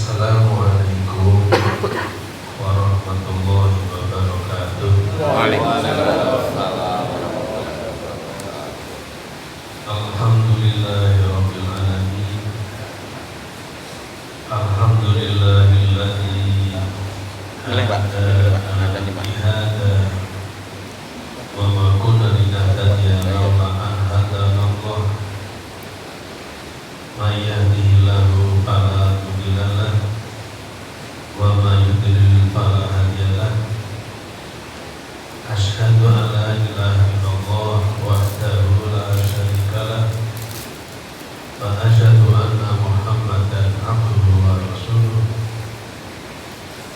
Assalamualaikum warahmatullahi wabarakatuh. Waalaikumsalam. Alhamdulillahirabbil alamin. Alhamdulillahilladzi hadana bihada wa ma kunna linahtadiya laula an hadana Allah. May yahdihillahu fala mudilla lahu wa may yudlil fala hadiya lahu. Asyhadu an la ilaha illallah wahdahu la syarika lah wa asyhadu anna Muhammadan abduhu wa rasuluh.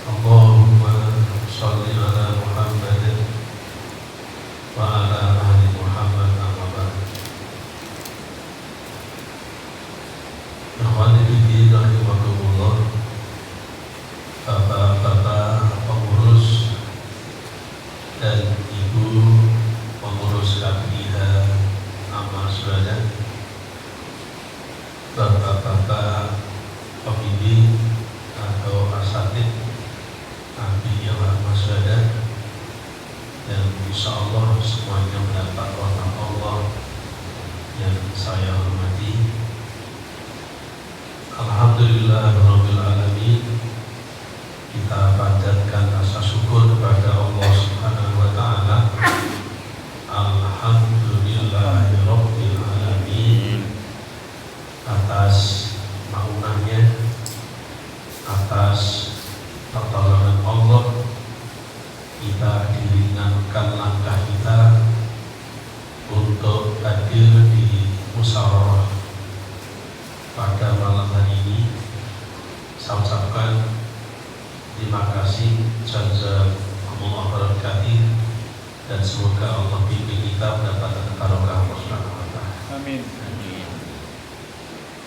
Allahumma shalli ala Muhammadin wa ala ali Muhammad amma ba'd. Ikhwani fillah rahimakumullah, bapak-bapak pengurus dan ibu pengurus KPIH Amal Suada, bapak-bapak pembimbing atau asatid KPIH Amal Suada, yang insya Allah semuanya mendapat rahmat Allah yang saya hormati. Alhamdulillahirabbil alamin. Kita panjatkan rasa syukur kepada Allah Subhanahu wa taala. Alhamdulillahirabbil alamin atas maunannya, atas pertolongan Allah, kita diringankan langkah kita untuk hadir di musyawarah pada malam hari ini. Saya ucapkan terima kasih, jazakumullah khairan katsir, dan semoga Allah bimbing kita mendapatkan barokah Allah Subhanahu wa taala. Amin.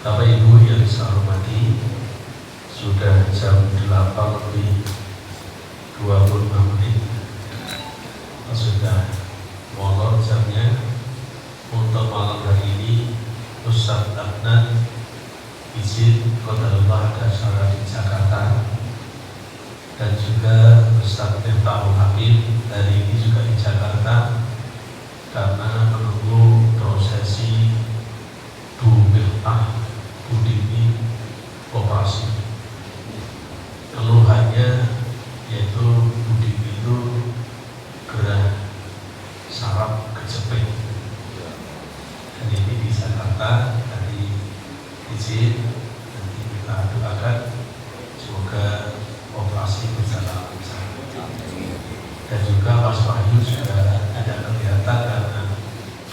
Bapak Ibu yang saya hormati, sudah jam 8 lebih 25 menit, sudah molor jamnya. Untuk malam hari ini Ustaz Adnan izin qadarullah ada acara di Jakarta, dan juga Ustaz Miftahul Habib dari ini juga di Jakarta karena menunggu prosesi Bu Miftah Budini operasi. Keluhannya yaitu Budini itu gerah saraf kejepit, dan ini di Jakarta. Dari izin nanti kita doakan semoga operasi berjalan lancar. Dan juga Mas Wahyu sudah tidak kelihatan karena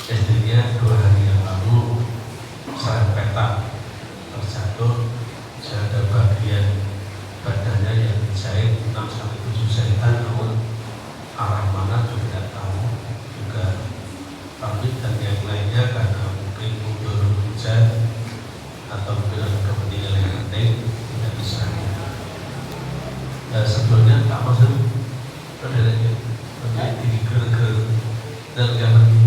istrinya 2 hari yang lalu serempetan terjatuh, ada bagian badannya yang dijahit 6-7 jahitan, namun arah mana juga tidak tahu. Juga pamit dan yang lainnya karena mungkin mundur hujan atau mungkin ada kepentingan yang penting tidak bisa. Sebelumnya tak masuk saudaranya di ger-ger dan gak lagi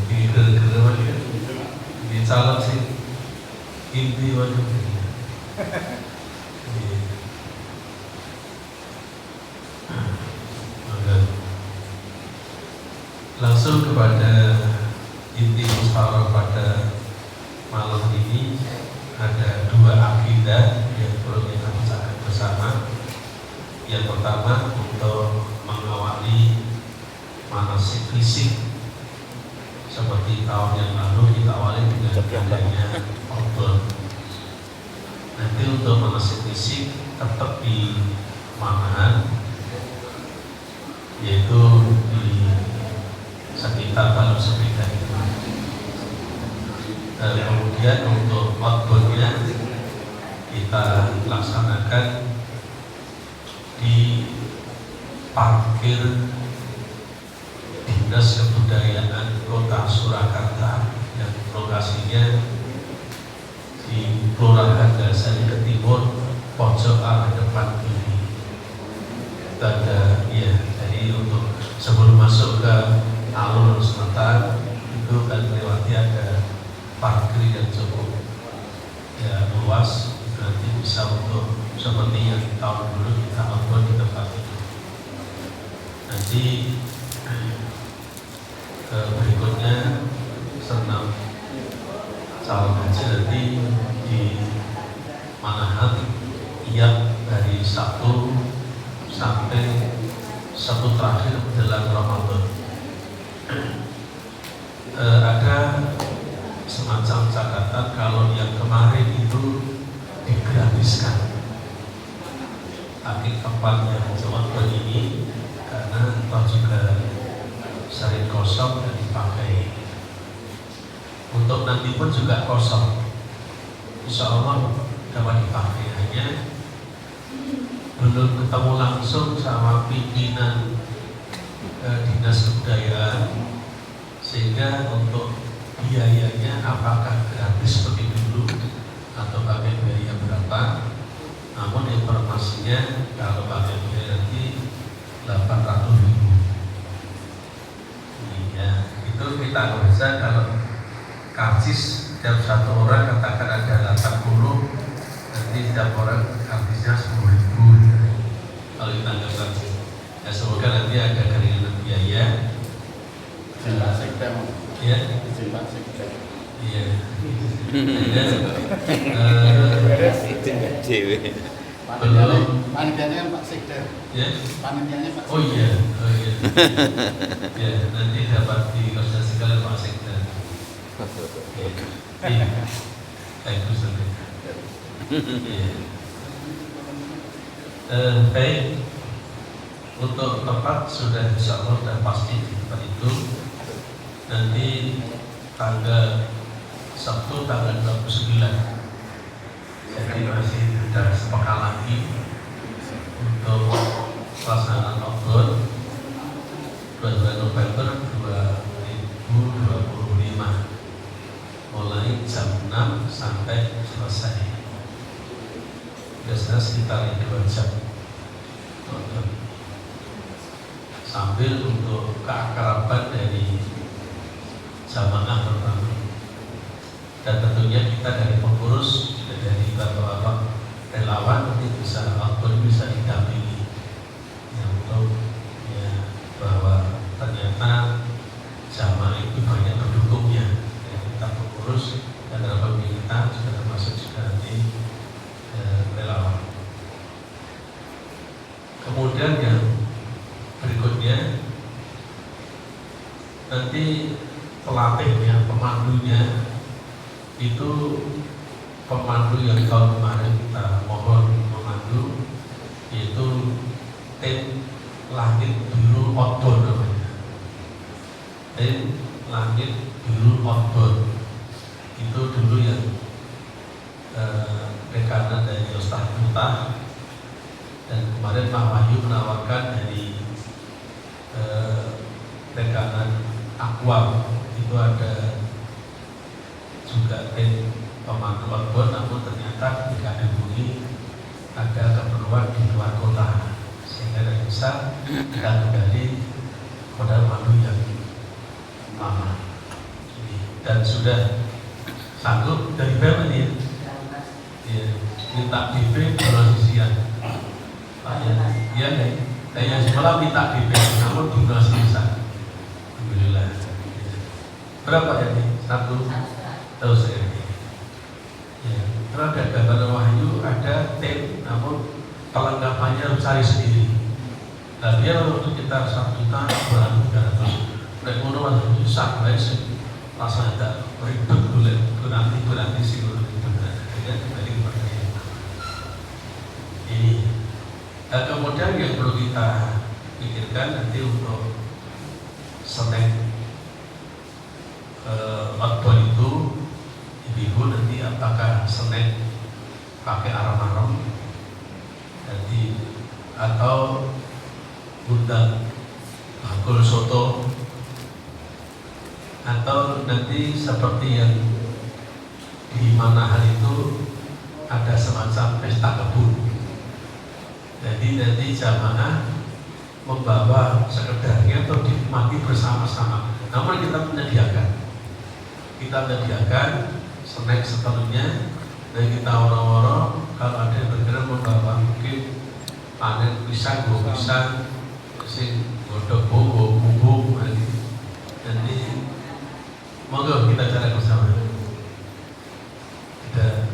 di ger-ger lagi di calon sih inti wajib langsung kepada inti musyawarah pada malam ini. Ada 2 akidah yang perlu kita bicarakan bersama. Yang pertama, untuk mengawali manasik fisik seperti tahun yang lalu kita awali dengan adanya outdoor. Nanti untuk manasik fisik tetap di Manahan, yaitu di sekitar balap sepeda itu. Kemudian untuk outboundnya kita laksanakan di parkir Dinas Kebudayaan Kota Surakarta yang lokasinya di Kelurahan Gasari ke timur, pojok arah depan kiri. Ada ya, jadi untuk sebelum masuk ke alun selatan itu kan melewati ada parkir yang cukup ya luas, nanti bisa untuk seperti yang tahun dulu kita outbound di tempat itu. Nanti berikutnya senam calon haji nanti di Manahat yang dari Sabtu sampai Sabtu terakhir menjelang Ramadan. Ada semacam catatan kalau yang kemarin itu digratiskan pakai kapal yang Outbound ini karena toh juga sering kosong dan dipakai. Untuk nanti pun juga kosong, insya Allah dapat dipakai. Hanya belum ketemu langsung sama pimpinan dinas kebudayaan, sehingga untuk biayanya apakah gratis seperti dulu atau pakai biaya berapa. Namun informasinya kalau pakai biaya nanti 800.000. Ya, itu kita bisa kalau karcis setiap satu orang katakan ada 80, nanti setiap orang karcisnya 10.000. Kalau kita anggap ya, semoga nanti ada keringanan biaya. Simpan sektem. Ya. Simpan sektem. Iya. Belum. Panitianya kan Pak Sekda. Ya. Panitianya Pak Sekda. Oh iya. Ya, nanti dapat dikonsultasikan oleh Pak Sekda. Iya. Bagus nanti. Iya. Baik. Untuk tempat sudah insya Allah sudah pasti di tempat itu. Nanti tanggal Sabtu tanggal 29. Jadi masih ada sepekan lagi untuk pelaksanaan Outbound 22 November 2025, mulai jam 6 sampai selesai. Biasanya sekitar 2 jam. Sambil untuk keakraban dari jamaah terutama, dan tentunya kita dari pengurus juga dari bapak-bapak relawan nanti bisa Outbound bisa didampingi ya, untuk ya, bahwa ternyata jamaah itu banyak pendukungnya. Ya, kita pengurus dan dalam kita juga termasuk juga nanti relawan. Kemudian yang berikutnya nanti pelatihnya, pemandunya itu pemandu yang tahun kemarin kita mohon memandu, yaitu tim Langit Biru Outbound namanya. Tim Langit Biru Outbound itu dulu yang rekanan dari Ustaz Duta, dan kemarin Pak Wahyu menawarkan dari rekanan Aquam itu ada juga tim pemandu Outbound, namun ternyata ketika dihubungi ada keperluan di luar kota sehingga tidak bisa kita kembali kepada pemandu yang lama. Dan sudah sanggup dari BEM ini ya, minta DP donasi siang. Pak ya, yang sekolah minta DP namun donasi siang. Alhamdulillah. Berapa ya nih? 1 terus ya. Kalau ada gambar Wahyu, ada tim, namun perlengkapannya harus cari sendiri. Nah, dia waktu kita 1 juta 200. Mereka mau susah, rasa ada ribet boleh berarti sih tidak kembali kepada ini. Dan kemudian yang perlu kita pikirkan nanti untuk snack Outbound itu ibu nanti apakah snack pakai arem-arem nanti atau undang bakul soto, atau nanti seperti yang di Manahan itu ada semacam pesta kebun. Jadi nanti jamaah membawa sekedarnya atau dinikmati bersama-sama. Namun kita menyediakan snack sepenuhnya Dan kita orang-orang kalau ada yang bergerak membawa mungkin panen pisang, buah pisang, sing godok bumbu, jadi monggo kita cari bersama. Ada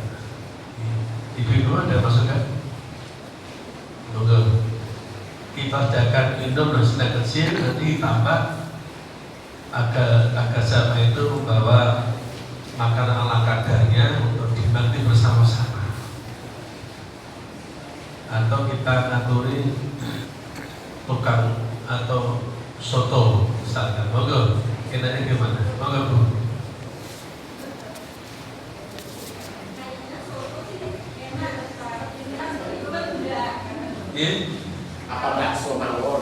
ibu-ibu ada masukan? Monggo kita kerjakan minum dan snack kecil, nanti tambah agak sama itu membawa makanan ala kadarnya untuk dinikmati bersama-sama. Atau kita ngaturin tukang atau soto misalkan. Monggo, enaknya gimana? Monggo Bu. Iya. Apa bakso mawon?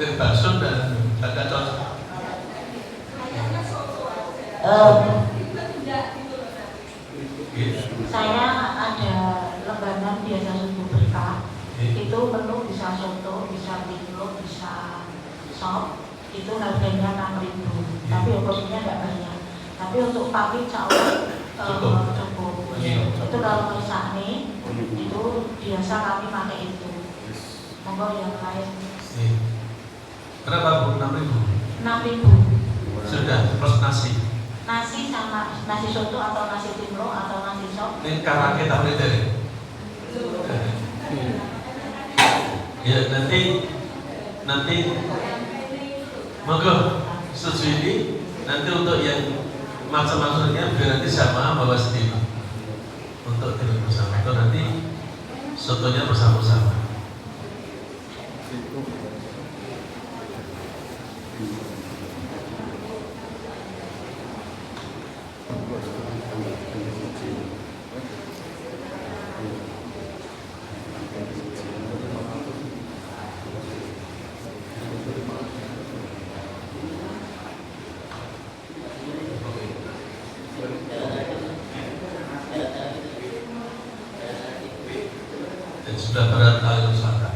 Bakso dan agak cocok. Saya ada lebaran biasa subuh berkah. Itu menu bisa soto, bisa timlo, bisa sop. Itu harganya 6.000. Tapi hukumnya nggak banyak. Tapi untuk pagi cukup. Itu kalau masak nih, itu biasa kami pakai itu. Monggo yang lain. Berapa Bu? 6.000? 6.000. Sudah, plus nasi. Nasi sama nasi soto atau nasi timlo atau nasi sop. Ini karena kita beli ya nanti monggo setuju ini nanti untuk yang macam-macamnya biar nanti sama bawa sendiri untuk tidak bersama itu nanti sotonya bersama-sama. Sudah berat kali selatan.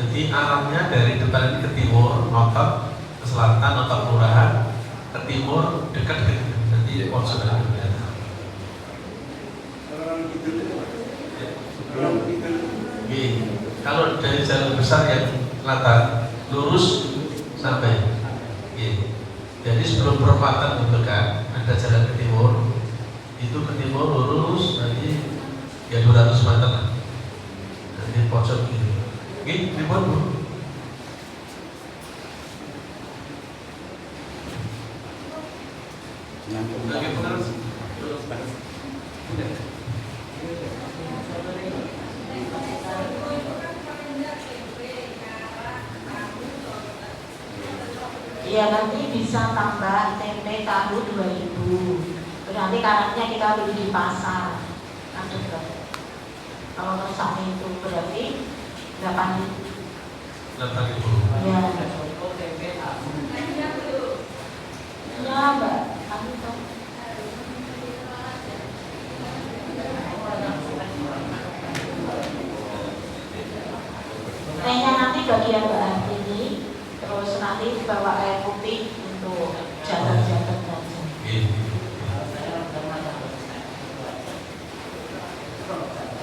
Jadi arahnya dari depan ini ke timur, notok ke selatan, notok kelurahan, ke timur dekat ke nanti pojok sudah kelihatan. Kalau dari jalan besar yang latar lurus sampai, jadi sebelum perempatan gitu kan, ada jalan ke timur. Itu ke timur lurus nanti ya 200 meter lah. Nanti pojok gini. Gini, timur Bu. Lagi benar. Iya nanti bisa tambah tempe tahu 2.000. Nanti karetnya kita beli di pasar. Ada berapa? Kalau masak itu berarti 8.000. 8.000. Iya. Ya Mbak. Tehnya nanti bagian Mbak ini, terus nanti bawa air putih untuk jalan-jalan aja.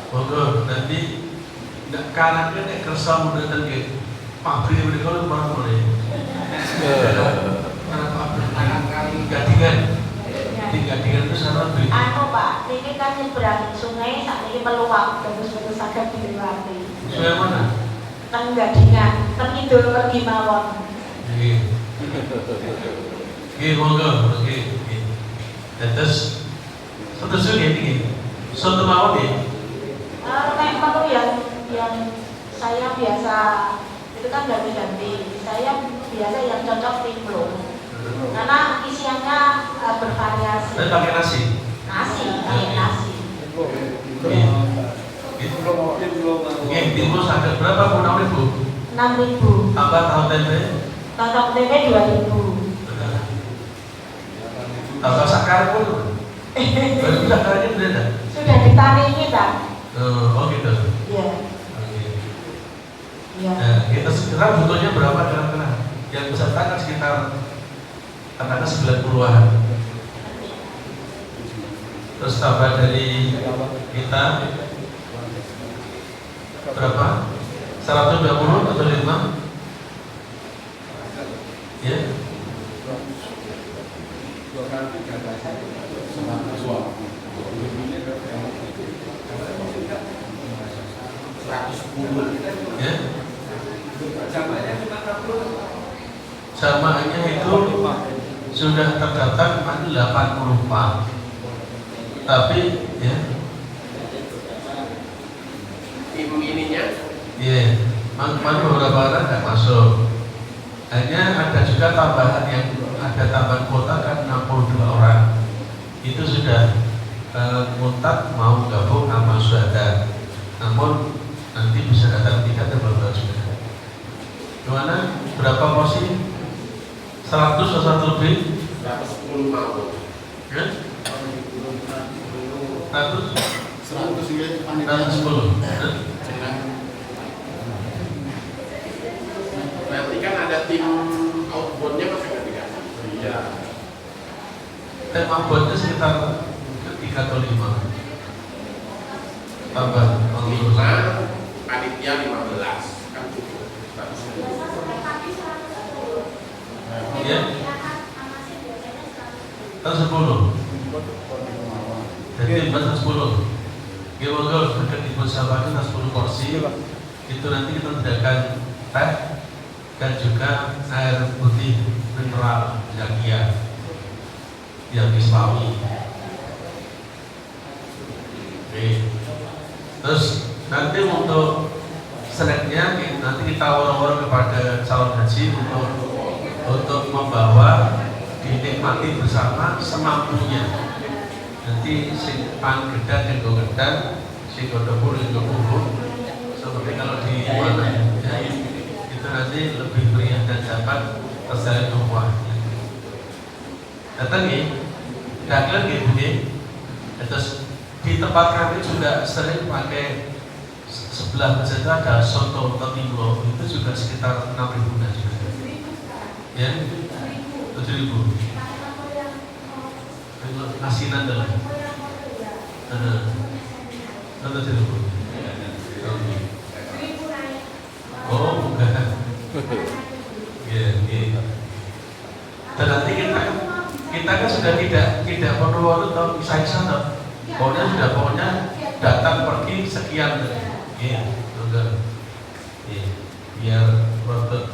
Monggo nanti nggak karannya nek kersa mudah tadi pabrik mereka mana boleh. Karena pabrik gadingan itu sama beli. Pak, ini kan nyebrang sungai, saat ini meluap terus agak dilewati. Sungai mana? Kan gadingan, kan Kidul pergi mawon. Monggo, terus setuju gini, soto mawon ya. Kayak menu yang saya biasa itu kan ganti-ganti. Saya biasa yang cocok timlo, karena isiannya bervariasi. Dan pakai nasi. Pakai nasi. Timlo sampai berapa Bu? 6.000. 6.000. Tambah tahu tempe. Tahu tempe 2.000. Tambah sakar pun. Baru sakarnya beda. Sudah ditaringi tak? Oh gitu. Iya. Oke. Iya. Nah, kita sekarang butuhnya berapa kira-kira? Yang peserta kan sekitar katakan 90-an. Terus tambah dari kita berapa? 120 atau 5? Ya. Ya. Jamaahnya itu sudah terdaftar 84. Tapi ya Tim ininya iya, beberapa orang nggak masuk. Hanya ada juga tambahan yang ada tambahan kuota kan 62 orang. Itu sudah mutat mau gabung sama Syuhada. Namun nanti bisa datang 3 atau 12 juga. Gimana? Berapa porsi? 100 atau lebih? 110 mau. Ya? 100? 110. Nanti kan ada tim outboundnya masih nggak dikasih? Iya. Tim outboundnya sekitar 3 atau 5. Tambah 5, panitia 15 kan cukup. Ya? Kan 10. Jadi 10. Gimana berkat ibu sahabat 10 porsi. Itu nanti kita sediakan teh dan juga air putih mineral Zakia yang Islami. Oke. Terus nanti untuk snacknya nanti kita war-war kepada calon haji untuk membawa dinikmati bersama semampunya. Nanti sing pan gedang yang go gedang, sing go dapur yang go bubur. Seperti kalau di mana ya, itu nanti lebih meriah dan dapat tersalin ukhuwah. Datang ya, datang ya begini. Terus di tempat kami juga sering pakai sebelah masjid itu ada soto atau timlo, itu juga sekitar 6.000 juga. Ya, 7.000. Asinan dalam. Atau 7.000. Oh, bukan. Ya, ya. Dan nanti kita kan sudah tidak perlu atau pisah-pisah. Pokoknya datang pergi sekian. Iya, betul. Iya, biar rotot.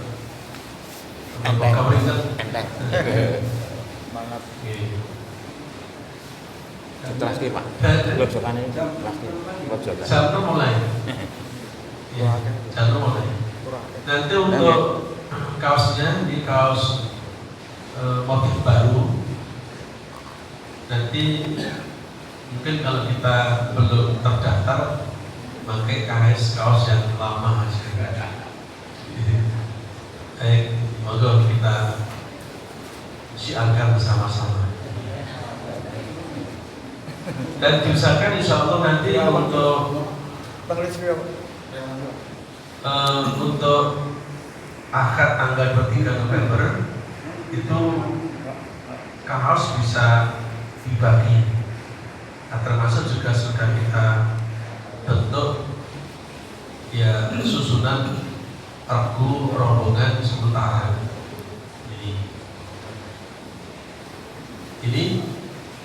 Apakah berikan? Semangat. Iya. Setelah ini Pak, lojokan ini pasti lojokan. Jam mulai. Ya, jam mulai. Nanti untuk kaosnya di kaos motif baru. Nanti mungkin kalau kita belum terdaftar, pakai kaos yang lama aja. Baik, moga kita siarkan bersama-sama. Dan diusahakan insya Allah nanti untuk akad tanggal 23 November itu kaos bisa dibagi. Nah, termasuk juga sudah kita bentuk ya susunan regu rombongan sementara. Ini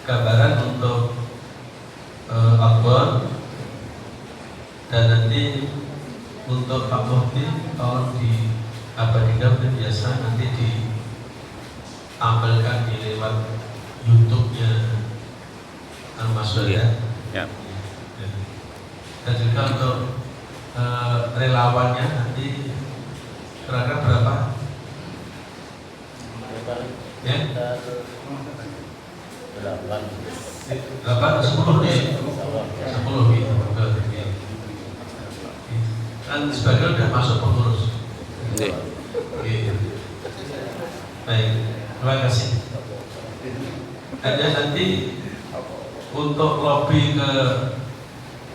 gambaran untuk Akbar, dan nanti untuk Pak Mufti tolong diabadikan biasa nanti ditampilkan di lewat YouTube-nya Mas Surya. Ya. Dan juga untuk relawannya nanti kira-kira berapa? Ya? 8, 10 nih. 10 gitu. Kan sebagian udah masuk pengurus. Iya. Gitu. Baik, terima kasih. Ada nanti untuk lobby ke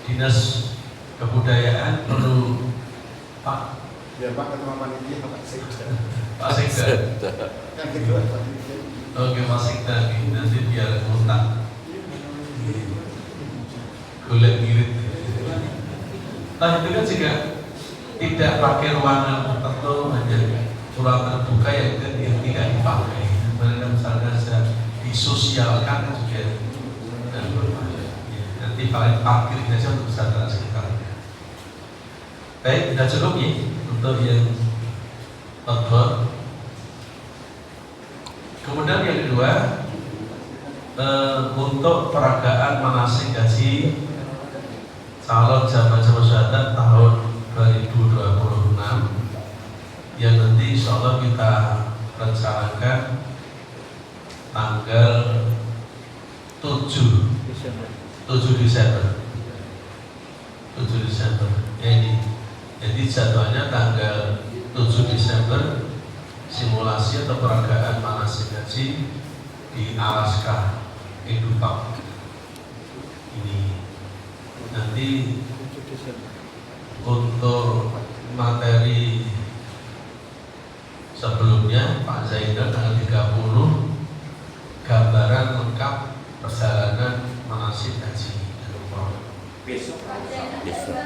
Dinas Kebudayaan perlu Pak Ya Pak Ketua Panitia Pak Sekda. Pak Sekda. Yang kedua Panitia. Oke, Pak Sekda nanti biar ngutang. Golek ngirit. Nah itu kan juga tidak pakai ruangan tertentu, hanya ruang terbuka yang tidak dipakai. Mereka misalnya sedang disosialkan kan juga dan berbahaya. Nanti paling parkir saja untuk kesadaran sekitar. Baik, sudah cukup ya untuk yang outdoor. Kemudian yang kedua, untuk peragaan manasik haji calon jamaah syahadat tahun 2026 yang nanti insya Allah kita rencanakan tanggal 7 Desember ya ini. Jadi jadwalnya tanggal 7 Desember simulasi atau peragaan manasik haji di Alaska, Edupak ini. Nanti untuk materi sebelumnya Pak Zainal tanggal 30 gambaran lengkap perjalanan manasik haji. Besok. Ya? Besok.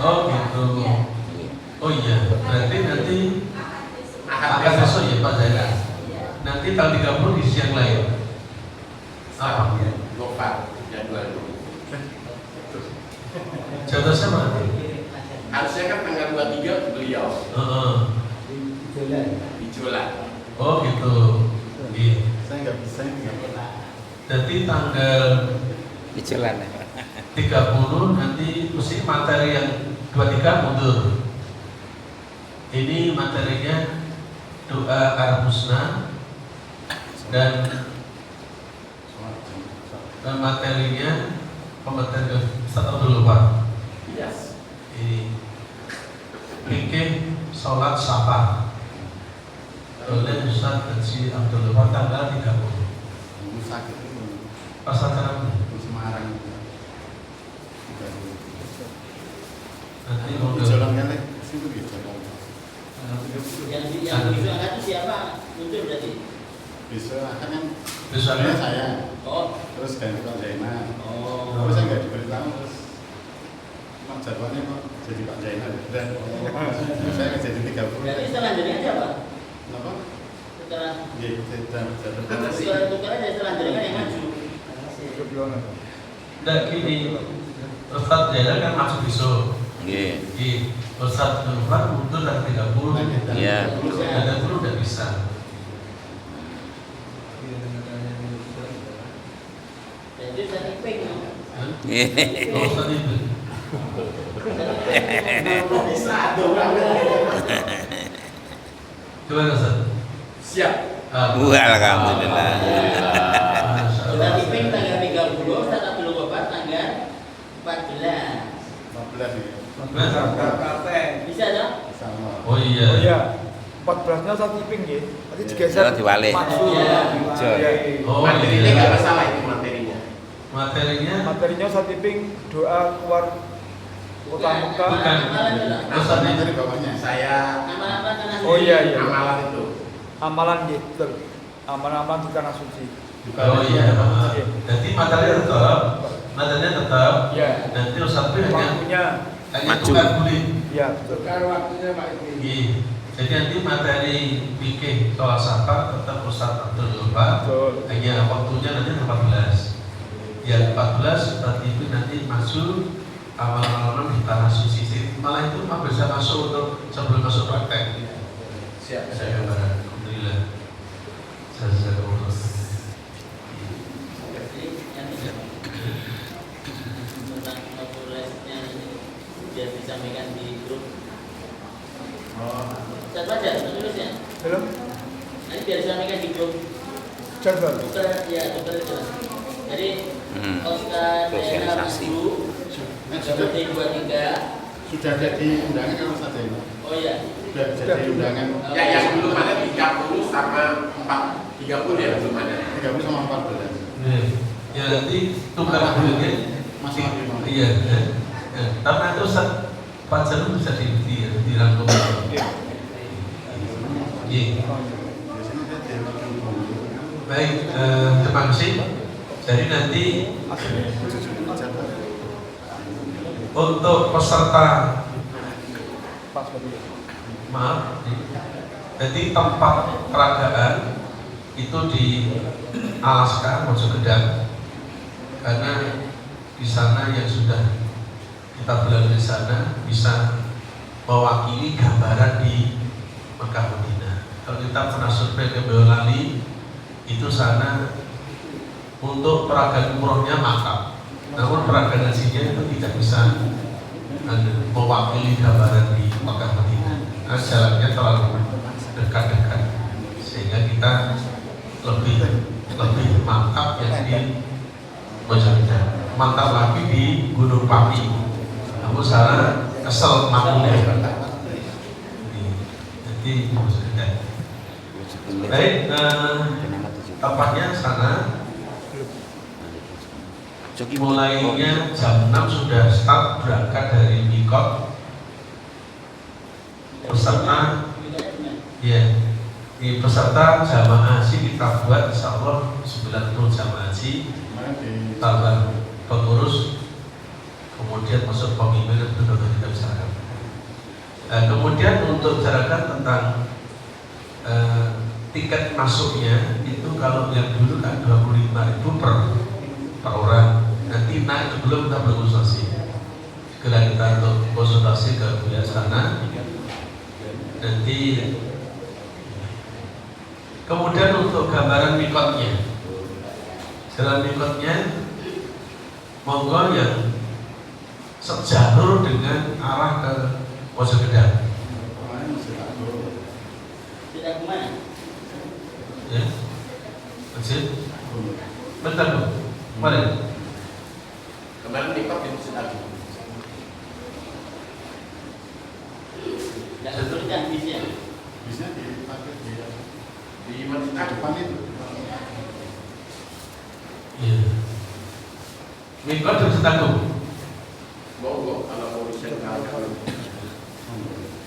Oh gitu. Oh iya, berarti nanti akan besok ya Pak Zainal. Nanti tanggal 30 di siang lain. Apa? Gofar jadwal. Jadwal sama? Harusnya kan tanggal 23 beliau di Jola. Oh gitu. Iya. Saya nggak bisa. Nanti tanggal Di jalan. 30 nanti mesti materi yang 23 mundur. Ini materinya doa Ar-Husna dan materinya pemateri Ustaz Abdul Lupa. Yes. Ini bikin sholat safar oleh Ustaz Haji Abdul Lupa tanggal 30. Sakit itu. Pas acara Di Semarang. nanti mau Di jalan kan situ di jalan. Yang bisa angkat itu siapa? Muncul berarti? Bisa kan yang besoknya saya. Oh. Terus ganti Pak Zainal. Oh. Tapi saya nggak diberitahu terus Pak jadwalnya kok jadi Pak Zainal. Dan saya nggak jadi 30. Berarti setelah jaringan siapa? Kenapa? Setelah Iya, jadwal. tukaran ya setelah jaringan yang maju. dan gini Ustaz Zainal kan masuk besok. Nggih. Di Ustaz Abdul Lupa mundur tanggal 30. Iya. Ada dulu udah bisa. Jadi saya iping. Oh, Ustaz itu. Bisa dong. Gimana Ustaz? Siap. Alhamdulillah. Kita iping tanggal 30, Ustaz Abdul Ghaffar tanggal 14. 14 ya. Bisa dong? Sama. Oh iya. Oh iya, 14-nya satu tiping ya. Nanti digeser Nanti diwalik. maju. Iya. Iya. Oh Materinya iya. nggak masalah itu materinya. Materinya Materinya satu tiping doa keluar kota Mekah. bukan. Ustaz Nah, itu. dari bawahnya. Saya Amalan tanah Oh iya iya. amalan itu. Amalan gitu. Amalan-amalan di tanah suci. Oh iya. Nanti materinya tetap. Iya. Nanti Ustaz itu Waktunya. hanya Maju. tukar kulit. Iya betul. Iya. Jadi nanti materi fikih soal safar tetap Ustaz Abdul Lupa. Betul. Hanya waktunya nanti 14. Ya 14 berarti itu nanti masuk awal-awal di tanah suci. Malah itu mah bisa masuk untuk sebelum masuk praktek. Siap. Saya gambaran. Alhamdulillah. Saya urus. Jadi yang ini tentang populasinya ini biar disampaikan di grup. Ustaz Fajar, tulis ya. Belum? Nanti biar disampaikan di grup. Jadwal. Tukar itu. Jadi Ustaz Zainal Sosialisasi. Minggu Sudah T23. jadi undangan kalau saja ini. Oh iya. Sudah jadi undangan. Ya yang belum ada 30 1 sama 430 ya belum ada. 30 sama 14. Ya nanti tukar dulunya. Masih lagi. Iya. Tapi itu Pak Jalur bisa dirangkum. Iya. Baik, terima kasih. Jadi nanti untuk peserta, maaf, jadi tempat peragaan itu di Alaska, Mojokedang, karena di sana yang sudah kita belajar di sana bisa mewakili gambaran di Mekah Madinah. Kalau kita pernah survei ke Boyolali, itu sana untuk peragaan umrohnya mantap, namun peragaan hajinya itu tidak bisa mewakili gambaran di Mekah Madinah. Nah, jalannya terlalu dekat-dekat sehingga kita lebih mantap yang di Mojokedang, mantap lagi di Gunung Pati. Namun sana kesel maklumnya. Jadi Mojokedang. Baik, tempatnya sana. Mulainya jam 6 sudah start berangkat dari Mikot. Peserta, ya, di peserta jamaah haji kita buat insya Allah 90 jamaah haji, tambah pengurus, kemudian masuk pemimpin dan benar-benar kita bicarakan. Kemudian untuk bicarakan tentang tiket masuknya itu kalau yang dulu kan 25.000 per orang. Nanti naik sebelum kita berkonsultasi. Segera kita untuk konsultasi ke pihak sana. Nanti kemudian untuk gambaran mikotnya, jalan mikotnya, monggo yang sejalur dengan arah ke Mojokedang. Tidak kemana? Ya, masjid. Bentar bu, mari. Kemarin di Pak Masjid Agung. Tidak kesulitan bisnya. Bisa dipakai Di Masjid Agung. depan itu. Iya. Mikot di Masjid Agung. Monggo kalau mau disewa.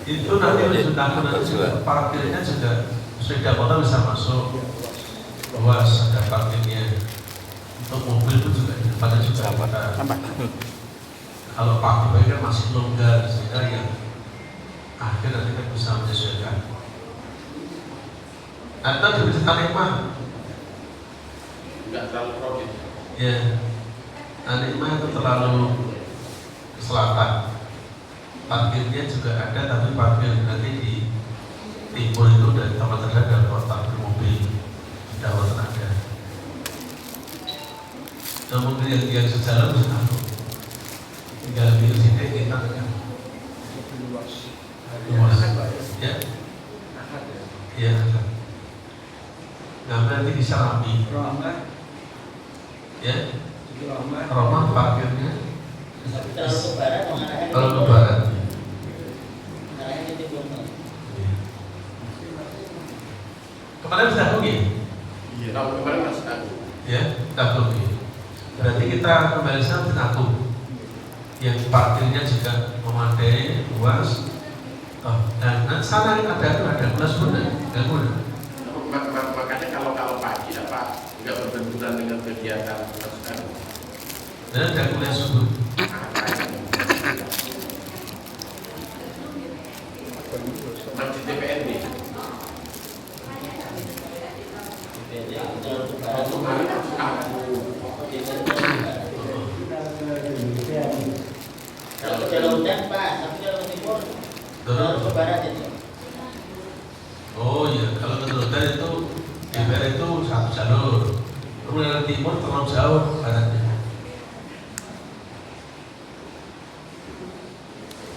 Itu nanti Masjid Agung nanti juga parkirnya juga sepeda motor bisa masuk. Luas ada parkirnya. Untuk mobil itu juga di depannya juga kita. Kalau parkir kan masih longgar sehingga yang akhir nanti kita bisa menyesuaikan. Atau di Masjid Anikmah, Enggak terlalu crowded. ya, Anikmah itu terlalu ke selatan. Parkirnya juga ada, tapi parkir nanti di timur itu dari tempat terdekat kota mobil di Dawatan ada. Dan mobil yang sejalan bisa tahu. Tinggal di sini kita kan. Luas, ya, ya. Nah nanti bisa rapi, ya. Rumah parkirnya Terlalu ke barat, mengarahnya kalau ke barat. Mengarahnya ke timur. Kemarin sudah pergi, Iya. Tahun kemarin Masjid Agung. ya, sudah pergi. Berarti kita kembali sana Agung, yang parkirnya juga memadai, luas. Oh, dan sana ada kelas benar, nggak benar. Makanya kalau pagi apa nggak berbenturan dengan kegiatan Masjid Agung. Dan ada kelas subuh. Masjid DPRD. Terlalu ke barat. Waktu kemarin Masjid Agung. Kalau ke jalur hutan pas, tapi kalau ke timur terlalu ke barat itu. Oh iya, kalau ke Teludan itu DPR itu satu jalur. Kemudian timur terlalu jauh baratnya.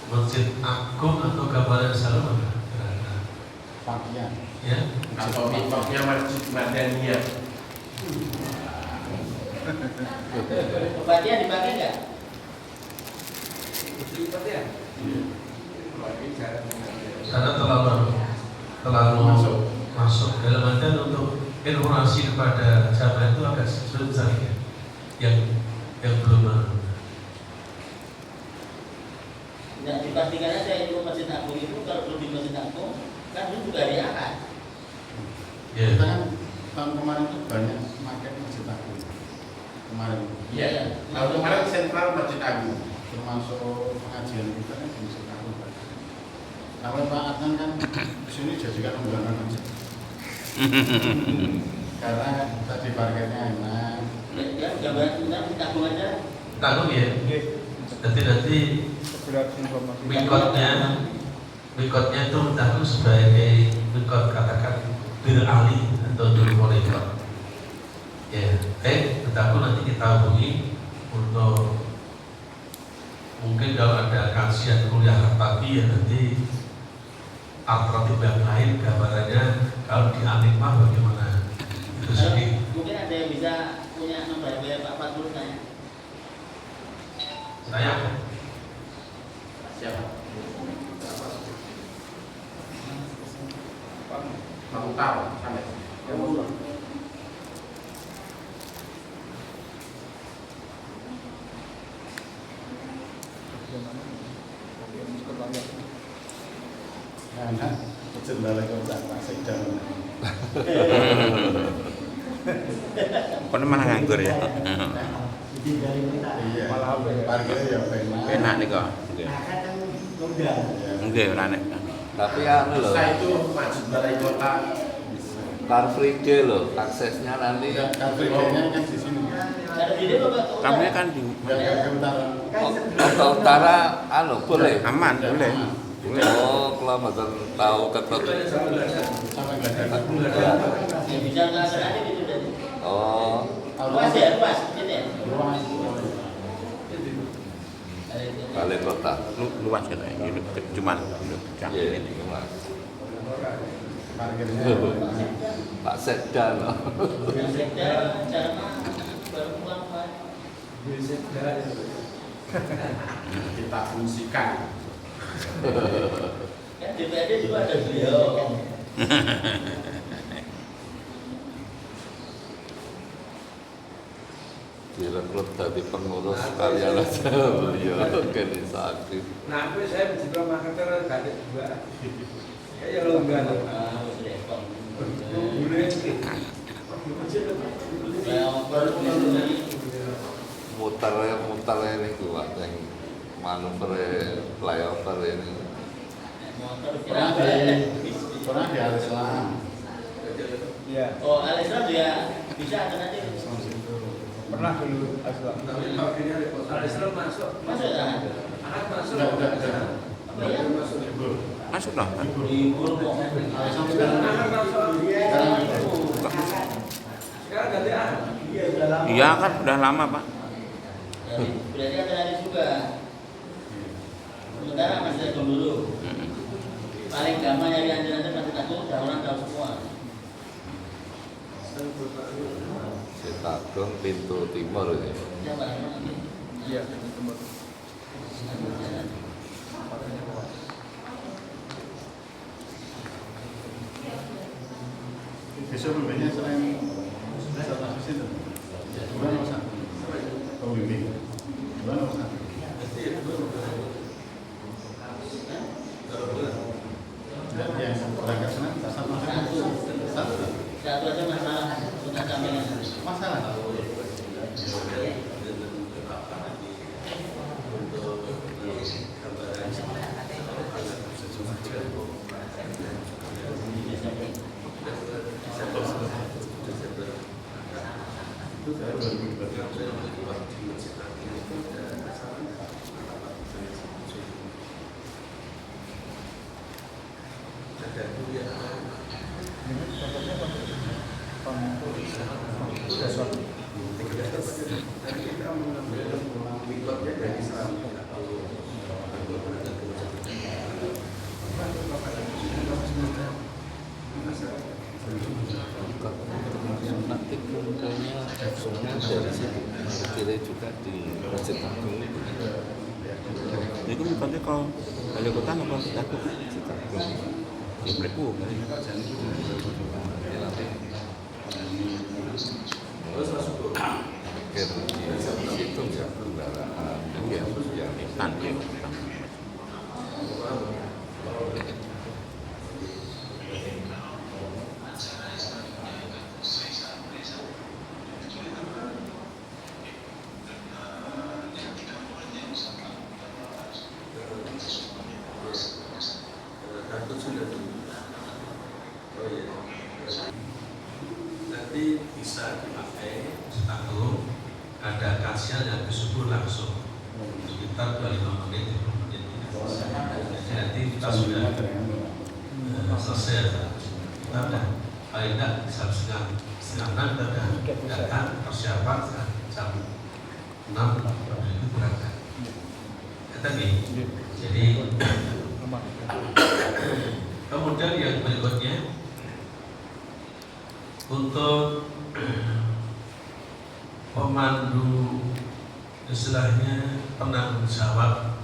Masjid Agung atau gambaran Salom apa? Pakaian. Ya, Atau mikotnya Masjid Madaniyah. Kebatian dipakai nggak? sana terlalu masuk dalam artian untuk informasi kepada jamaah itu agak sulit sekali ya, yang belum Tidak dipastikan aja itu Masjid Agung itu kalau belum di Masjid Agung kan itu juga hari Ahad. ya. Kita kan tahun kemarin itu banyak pakai Masjid Agung kemarin. Iya. Kalau kemarin sentral Masjid Agung. Termasuk pengajian kita kan di Masjid Agung. Kalau Pak Adnan kan kesini jadikan undangan aja. Karena tadi parkirnya enak. Ya gambaran kita Masjid Agung aja. Tanggung ya. Nanti mikotnya itu tanggung sebagai mikot katakan beralih atau bermolekot. Ya, tetapi nanti kita hubungi untuk mungkin kalau ada kajian kuliah pagi ya nanti alternatif yang lain gambarannya kalau di Anikmah bagaimana itu sendiri. Mungkin ada yang bisa punya nomor WA Pak Fatul saya. Saya Siapa? Kamu tahu sampai. Anak kecil balik kontak masih jalan. Kono malah nganggur ya. Iya. Parkirnya ya enak. Enak nih kok. Nggih ora nek. Tapi anu loh, Saya itu Masjid Balai Kota. Car Free Day loh, aksesnya nanti Car Free Day-nya kan di sini. Kalau di dia Bapak Kami kan di Gak ke utara. ke utara anu boleh. aman, boleh. Boleh. Oh, kilometer tahu ketut. Sampai Gladek. yang bisa nggak ada gitu dari. Oh, Luas ya, luas gitu ya. Luas. Balai Kota. Luas kan ya. Cuman Iya, Mas. Parkirnya. Pak Sekda loh. Sekda cara baru pulang Pak. Kita fungsikan. Kan DPRD juga ada beliau. Direkrut dari pengurus kalian aja beliau organisasi. Nah, aku saya mencoba marketer gak ada juga. Kayak lo enggak loh. Ah, repot. Muter ini gua yang manuver flyover ini. Pernah di Al-Islam. Iya. Oh, Al-Islam juga bisa alternatif. Pernah dulu Islam. Islam masuk. Masuk kan? Ahad masuk. Enggak. Apa ya? masuk lah. Libur kok. Al-Islam sekarang. Sekarang ganti Ahad. Iya kan udah lama Pak. Berarti alternatif juga. Sementara masih ada dulu. Paling gampang nyari alternatif masih takut, orang tahu semua. Citagung pintu timur ini. Siapa? Iya, timur. Besok pembelinya selain satu situ. Dua nomor satu. Oh bimbing. Dua nomor satu. Dan yang berangkat sana satu satu. Satu aja masalah sudah sampai Masalah. Nanti kayaknya semua dari situ. Kira juga di Masjid Agung. Itu bukannya kalau balik kota apa Masjid Agung? Masjid Agung. Ibu. Itu ya kendaraan yang tandem. Nanti bisa dipakai satu, ada kajian yang disebut langsung sekitar 25 menit, 30 menit. Jadi nanti kita sudah selesai. Kita sudah paling tidak setengah 6 kita sudah datang persiapan jam 6 itu berangkat. Kata nih, jadi kemudian yang berikutnya untuk pemandu istilahnya penanggung jawab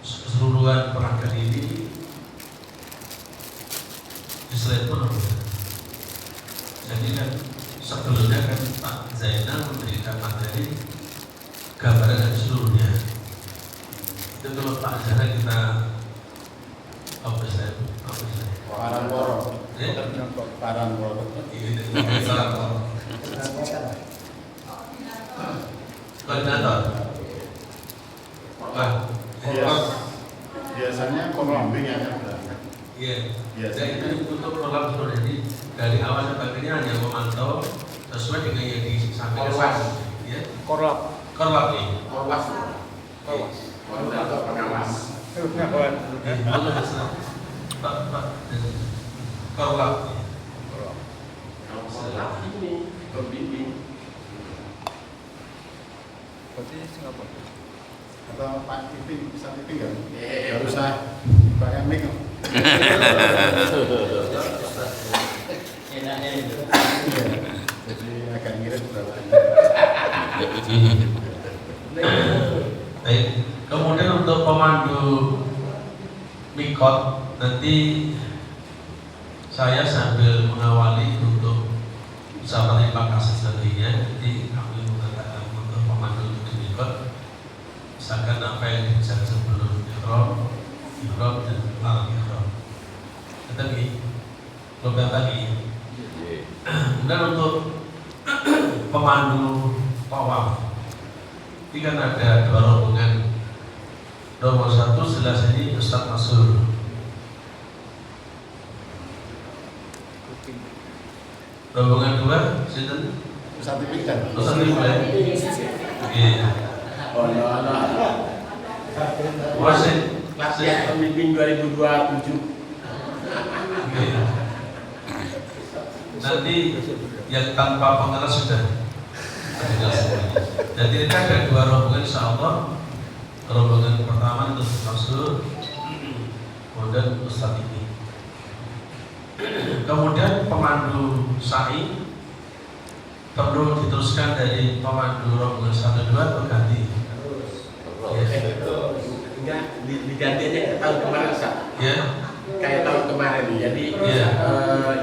keseluruhan perangkat ini istilahnya pun jadi kan sebelumnya kan Pak Zainal memberikan materi gambaran dari seluruhnya. Itu kalau Pak Zainal kita koordinator. Biasanya korlambing yang berangkat. Iya. Dan itu untuk program seluruh jadi dari awal sampai akhirnya hanya memantau sesuai dengan yang disampaikan. Ya. Korlap ya. Koordinator pengawas. Pak Korlap. Kalau korlap ini pembimbing. Berarti Singapura. Atau Pak Iping, bisa Iping nggak? Nggak usah Pak Emik. Jadi agak mirip berapa. Baik. Kemudian untuk pemandu mikot nanti saya sambil mengawali untuk usaha Pak Kasih sebagainya. Jadi kami mengatakan untuk pemandu di mikot misalkan apa yang dibicara sebelum ihram dan larang ihram. Tetapi program tadi. Kemudian untuk pemandu tawaf ini kan ada 2 rombongan. Nomor 1 jelas ini Ustaz Masur. Rombongan 2 sinten? Ustaz Iping kan? Ustaz Iping. Iya. Oh, no. Wasit Kelasnya pembimbing 2027. Iya. Nanti yang tanpa pengeras sudah. Jadi ini ada 2 rombongan insya Allah. Rombongan pertama itu Masur, kemudian Ustaz ini. Kemudian pemandu sa'i perlu diteruskan dari pemandu rombongan 1, 2 atau ganti? Enggak, diganti aja ke tahun kemarin, Sa. Ya. Kayak tahun kemarin. Jadi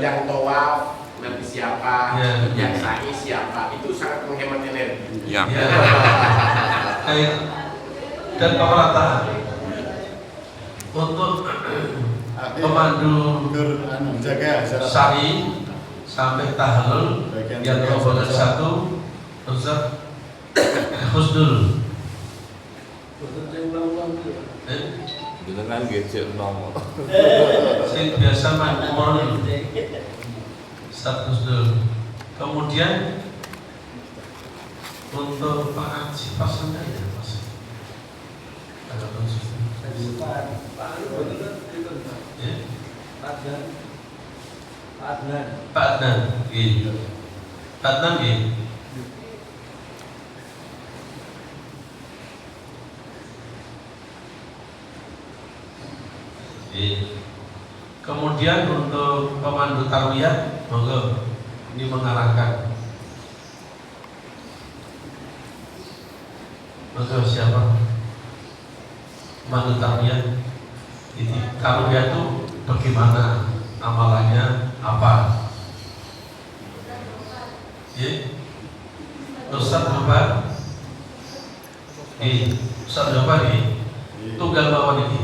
yang tawaf nanti siapa, yang sa'i siapa, itu sangat menghemat energi. Ya. Baik. Dan pemerataan untuk pemandu jaga sa'i sampai tahlul yang rombongan 1 Ustaz Husnul. Dengan gadget nomor. Sing biasa makmur Ustaz Husnul. Kemudian untuk Pak Haji pasangan ya Mas. Pak Adnan, gitu. Pak Adnan, gitu. Kemudian untuk pemandu tarwiyah, monggo ini mengarahkan. Monggo siapa? Pemandu tarwiyah. Tarwiyah itu bagaimana amalannya, apa? Ya, Ustaz Jawaban, Ustaz Jawaban ini tunggal mawon ini.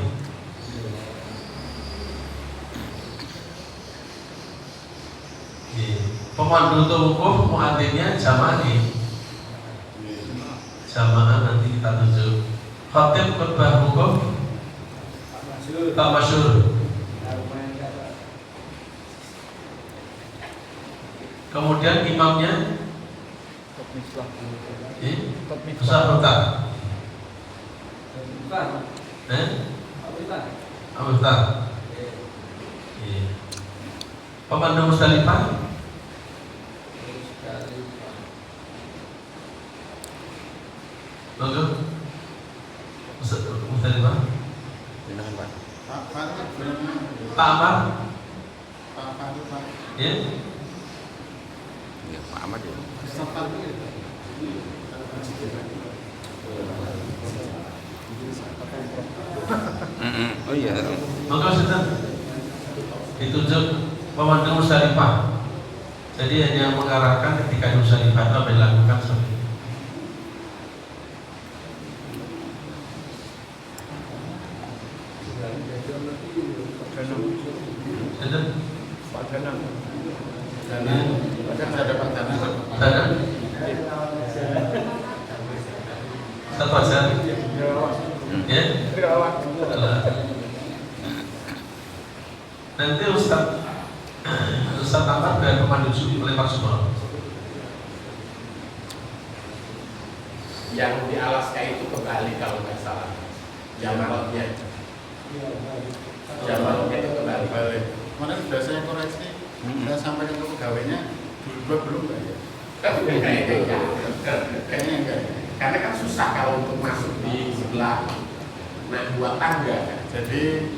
Pemandu wukuf muadzimnya jamaah nih. Jamaah nanti kita tunjuk. Khatib khutbah wukuf Pak Masyur. Kemudian imamnya Ustaz Mukhtar. Mukhtar. Pemandu Musdalifah. Bagus. Musdalifah. Pak Amar. Ya. Ya, Pak Ahmad ya. Oh iya. Maka sudah ditunjuk pemandu Musdalifah. Jadi hanya mengarahkan ketika Musdalifah itu dilakukan seperti itu. Pak Danang. Ada Pak Danang. Danang. Satu aja. Ya. Nanti Ustaz Ahmad dan pemandu sufi melempar semua. Yang di Alaska itu kembali kalau nggak salah. Jamalnya itu kembali. Kemarin sudah saya koreksi, saya sampaikan ke pegawainya, belum nggak ya? Kayaknya enggak. Karena kan susah kalau untuk masuk di sebelah buat tangga. Jadi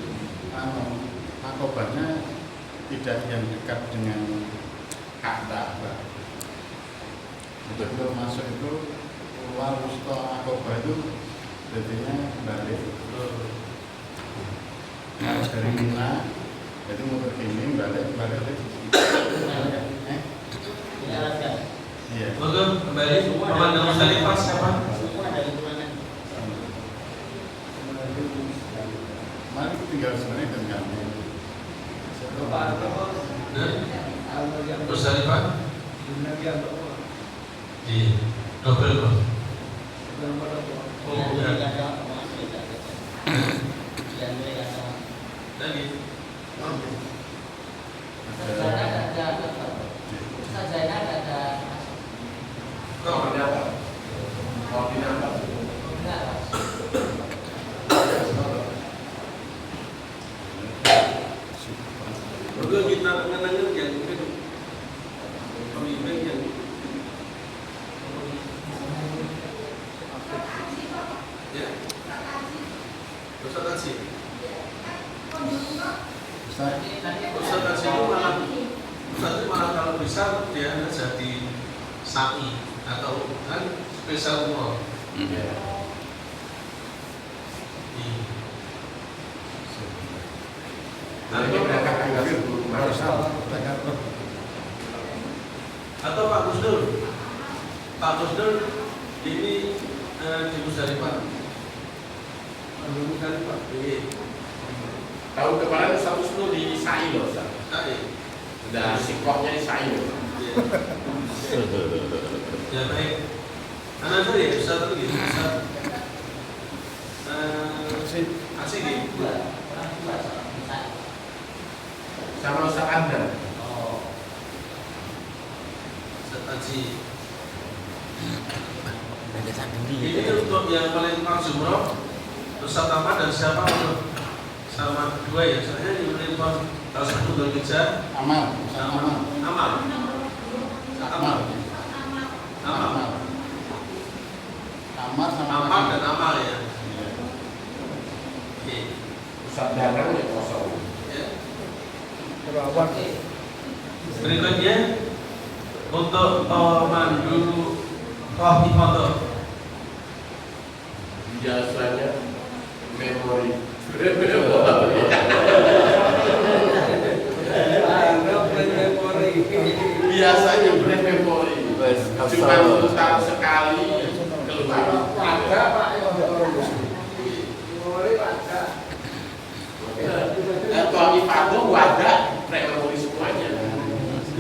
akobahnya tidak yang dekat dengan Ka'bah. Betul masuk itu keluar wusta akobah itu jadinya balik. Dari Mina itu muter kini balik lagi. Iya. Bagus, kembali pemandu Musdalifah siapa? Mari tinggal sebenarnya dengan kami. Musdalifah? Iya, double kok. Oh, ya. Lagi. Juga kita mengenangkan yang mungkin pemimpin yang ya Ustaz Haji. Ustaz Haji itu malah kalau bisa dia jadi sa'i atau kan spesial umroh. Nanti berangkat tanggal 10 Maret. Atau Pak Gusdur ini di Musdalifah. Tahun kemarin Ustaz Husnul di Sa'i loh, Ustaz. Sudah sikohnya di Sa'i loh. Ya baik. Anak saya Ustaz tadi Ustaz Asik nih. Sama Ustaz Anda. Ustaz Haji. Ini untuk yang paling jumroh Ustaz Ahmad dan siapa untuk sama dua ya, soalnya yang melempar salah satu berkejar Amal. Amal dan Amal ya. Ustaz Danang ya kosong. Berikutnya untuk pemandu kopi foto. Biasanya memori. biasanya brand memori cuma putar sekali keluar. Ada Pak yang memori ada. Kalau Ifato wadah brand memori semuanya.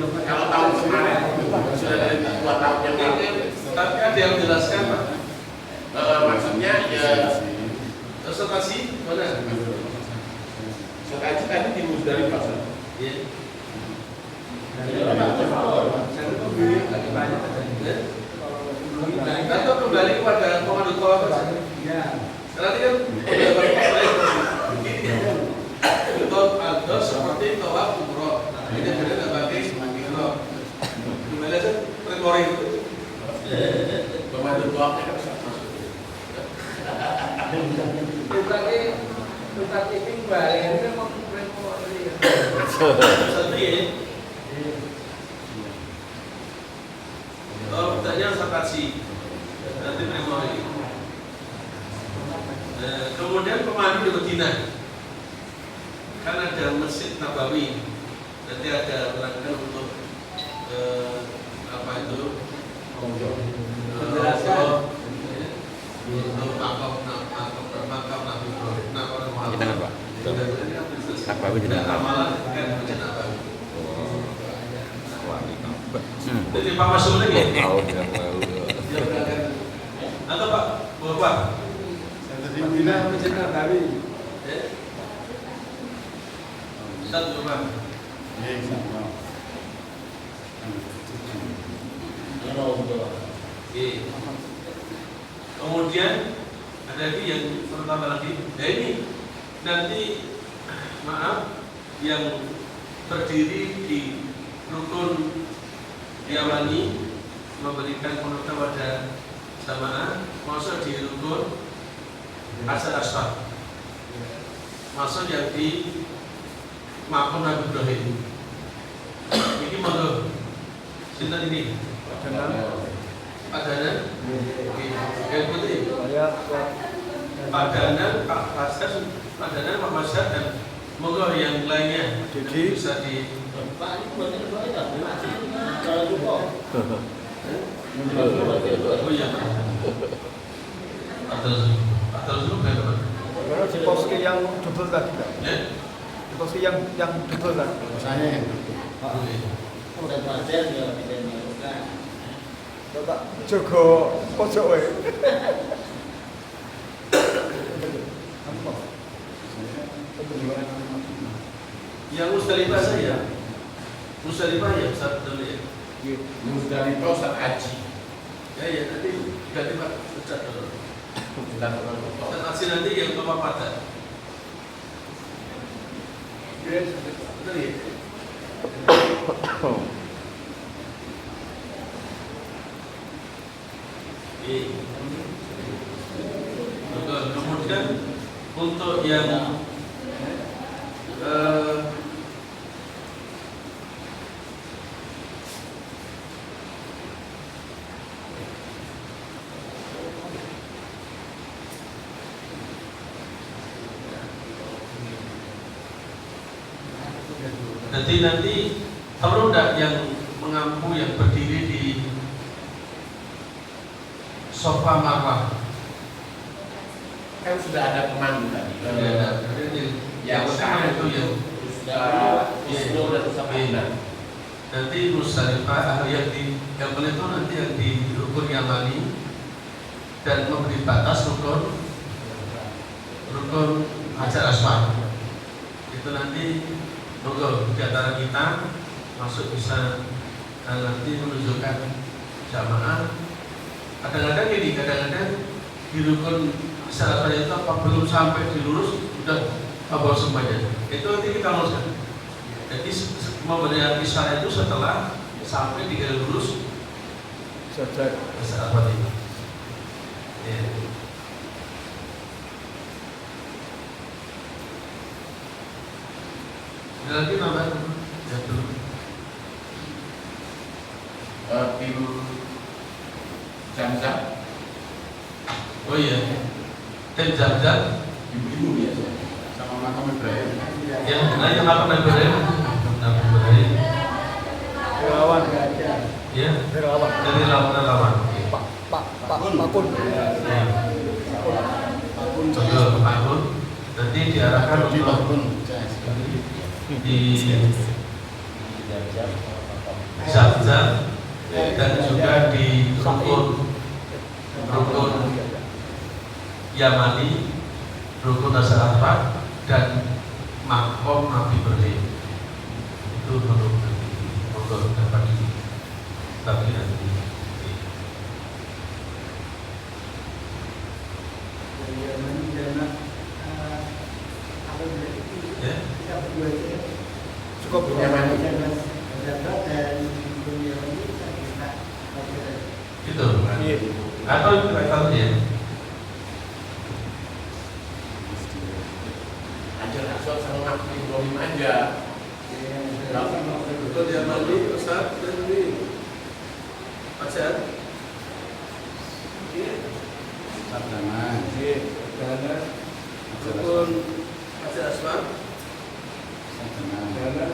Kalau tahun kemarin sudah dari 2 tahun yang lalu. Tapi ada yang menjelaskan Pak. Maksudnya ya Presentasi mana? Sokaji tadi di Musdalifah. Iya. Atau kembali kepada komando tawaf. Nanti kan untuk ada seperti tawaf umroh. Ini berbeda bagi umroh. Kembali aja memori itu. Komando tawafnya kan sama. Bukan ini kembali ini mau memori. Satu ya. Kalau bertanya saksi nanti memori. Kemudian pemandu di Medina kan ada Masjid Nabawi, nanti ada rangkaian untuk apa itu penjelasan untuk makam Nabi Ibrahim. Kita apa? Nabawi di dalam. Amalan kan Masjid Nabawi. Jadi Pak Masuk lagi. Tahun yang lalu. Atau Pak Bapak? Medina Masjid Nabawi. Satu Pak. Kemudian ada lagi yang pertama lagi. Nah ini nanti maaf yang berdiri di rukun Yamani memberikan penonton pada jamaah masuk di rukun Hajar Aswad, masuk yang di makam Nabi Ibrahim. Ini monggo sinten ini? Padanan. Yang putih. Padanan Pak Hasan, Padanan Pak Hasan dan monggo yang lainnya bisa di Pak ini buatnya kalau lupa. Oh iya. Atau dulu kayak apa? Kalau di poski yang double tadi Pak. Ya. Di poski yang double tadi. Misalnya yang Dan wajar dia tidak melakukan. Bapak Joko pojok wae. Yang Musdalifah saya. Musdalifah ya Ustaz dulu ya. Musdalifah Ustaz Haji. Ya nanti ganti Pak Ustaz dulu. Ustaz Haji nanti yang Bapak Pada. Betul ya? Kemudian untuk yang jadi nanti perlu enggak yang mengampu yang berdiri di sofa marwah? Kan sudah ada pemandu tadi. Yang sekarang itu yang nanti Musdalifah yang itu nanti yang di rukun Yamani dan memberi batas rukun Hajar Aswad. Itu nanti monggo di antara kita masuk bisa nanti menunjukkan jamaah. Kadang-kadang di rukun Hajar Aswad itu apa belum sampai dilurus sudah kabur semuanya. Itu nanti kita luruskan. Jadi memberikan isyarat itu setelah sampai di garis lurus Hajar Aswad itu. Ya. Lagi nambah ya dulu. Tim Zamzam. Oh iya, tim Zamzam. Ibu-ibu biasa. sama makam Ibrahim. Yang makam Ibrahim. Relawan. Ya, Relawan. dari relawan. Pak Kun. Betul, Pak Kun. Nanti diarahkan Di untuk Bakun. di Zat-Zat dan juga di rukun Yamani, rukun Nasarafat dan makom Nabi Ibrahim. Itu perlu untuk dapat tapi nanti. Ya. Cukup Yamani. Itu. Atau itu ya. Ajar Aswad sama Nabi Ibrahim aja. Betul dia mandi, Ustaz, dan ini Pacar. Sarjana. Dana, Rukun Haji Aswad. Sarjana. Dana,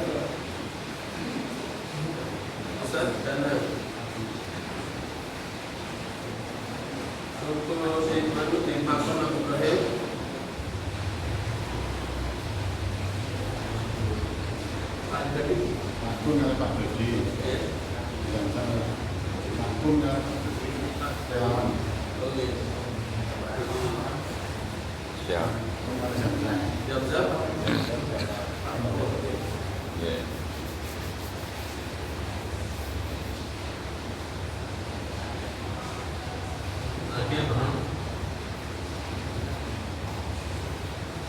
Ustaz, Dana. Rukun di Madu di Makam Nabi Ibrahim. Pak Jadi. Bakun kali Pak Dodi. Dan saya Bakun kali Pak Dodi. Relawan. Siap. Jam-jam. Ya.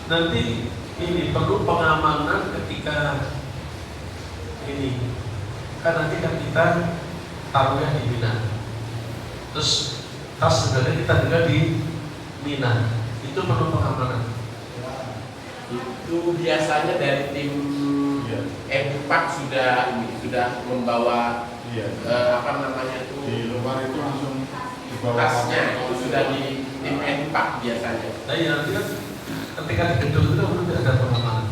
Nanti ini perlu pengamanan ketika ini kan nanti kan kita taruhnya di Mina, terus tas sebenarnya kita juga di Mina, itu perlu pengamanan. Itu biasanya dari tim Empat sudah membawa apa namanya itu Di luar itu langsung dibawa tasnya itu sudah di tim Empat biasanya. Nah ya nanti kan ketika di gedung itu nanti ada pengamanan.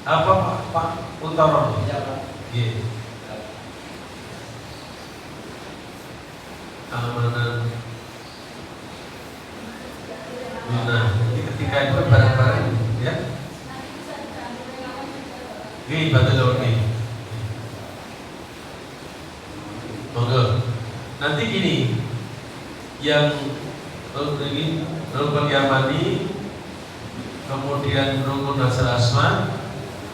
Apa Pak Untaro? Iya. Keamanan. Nah, jadi ketika itu barang-barang ya. Ini bantu jawab nih. Monggo. Nanti gini, yang ini rukun Yamani, kemudian rukun Nasr Asma,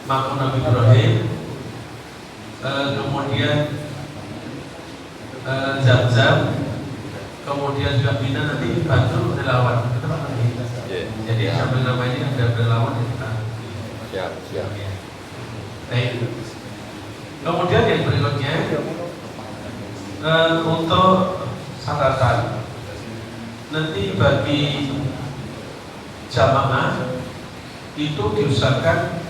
makam Nabi Ibrahim, kemudian Zam-Zam, kemudian juga Mina nanti dibantu relawan. Jadi sambil nama ini ada relawan yang kita. Siap. Baik. Kemudian yang berikutnya untuk syaratan nanti bagi jamaah itu diusahakan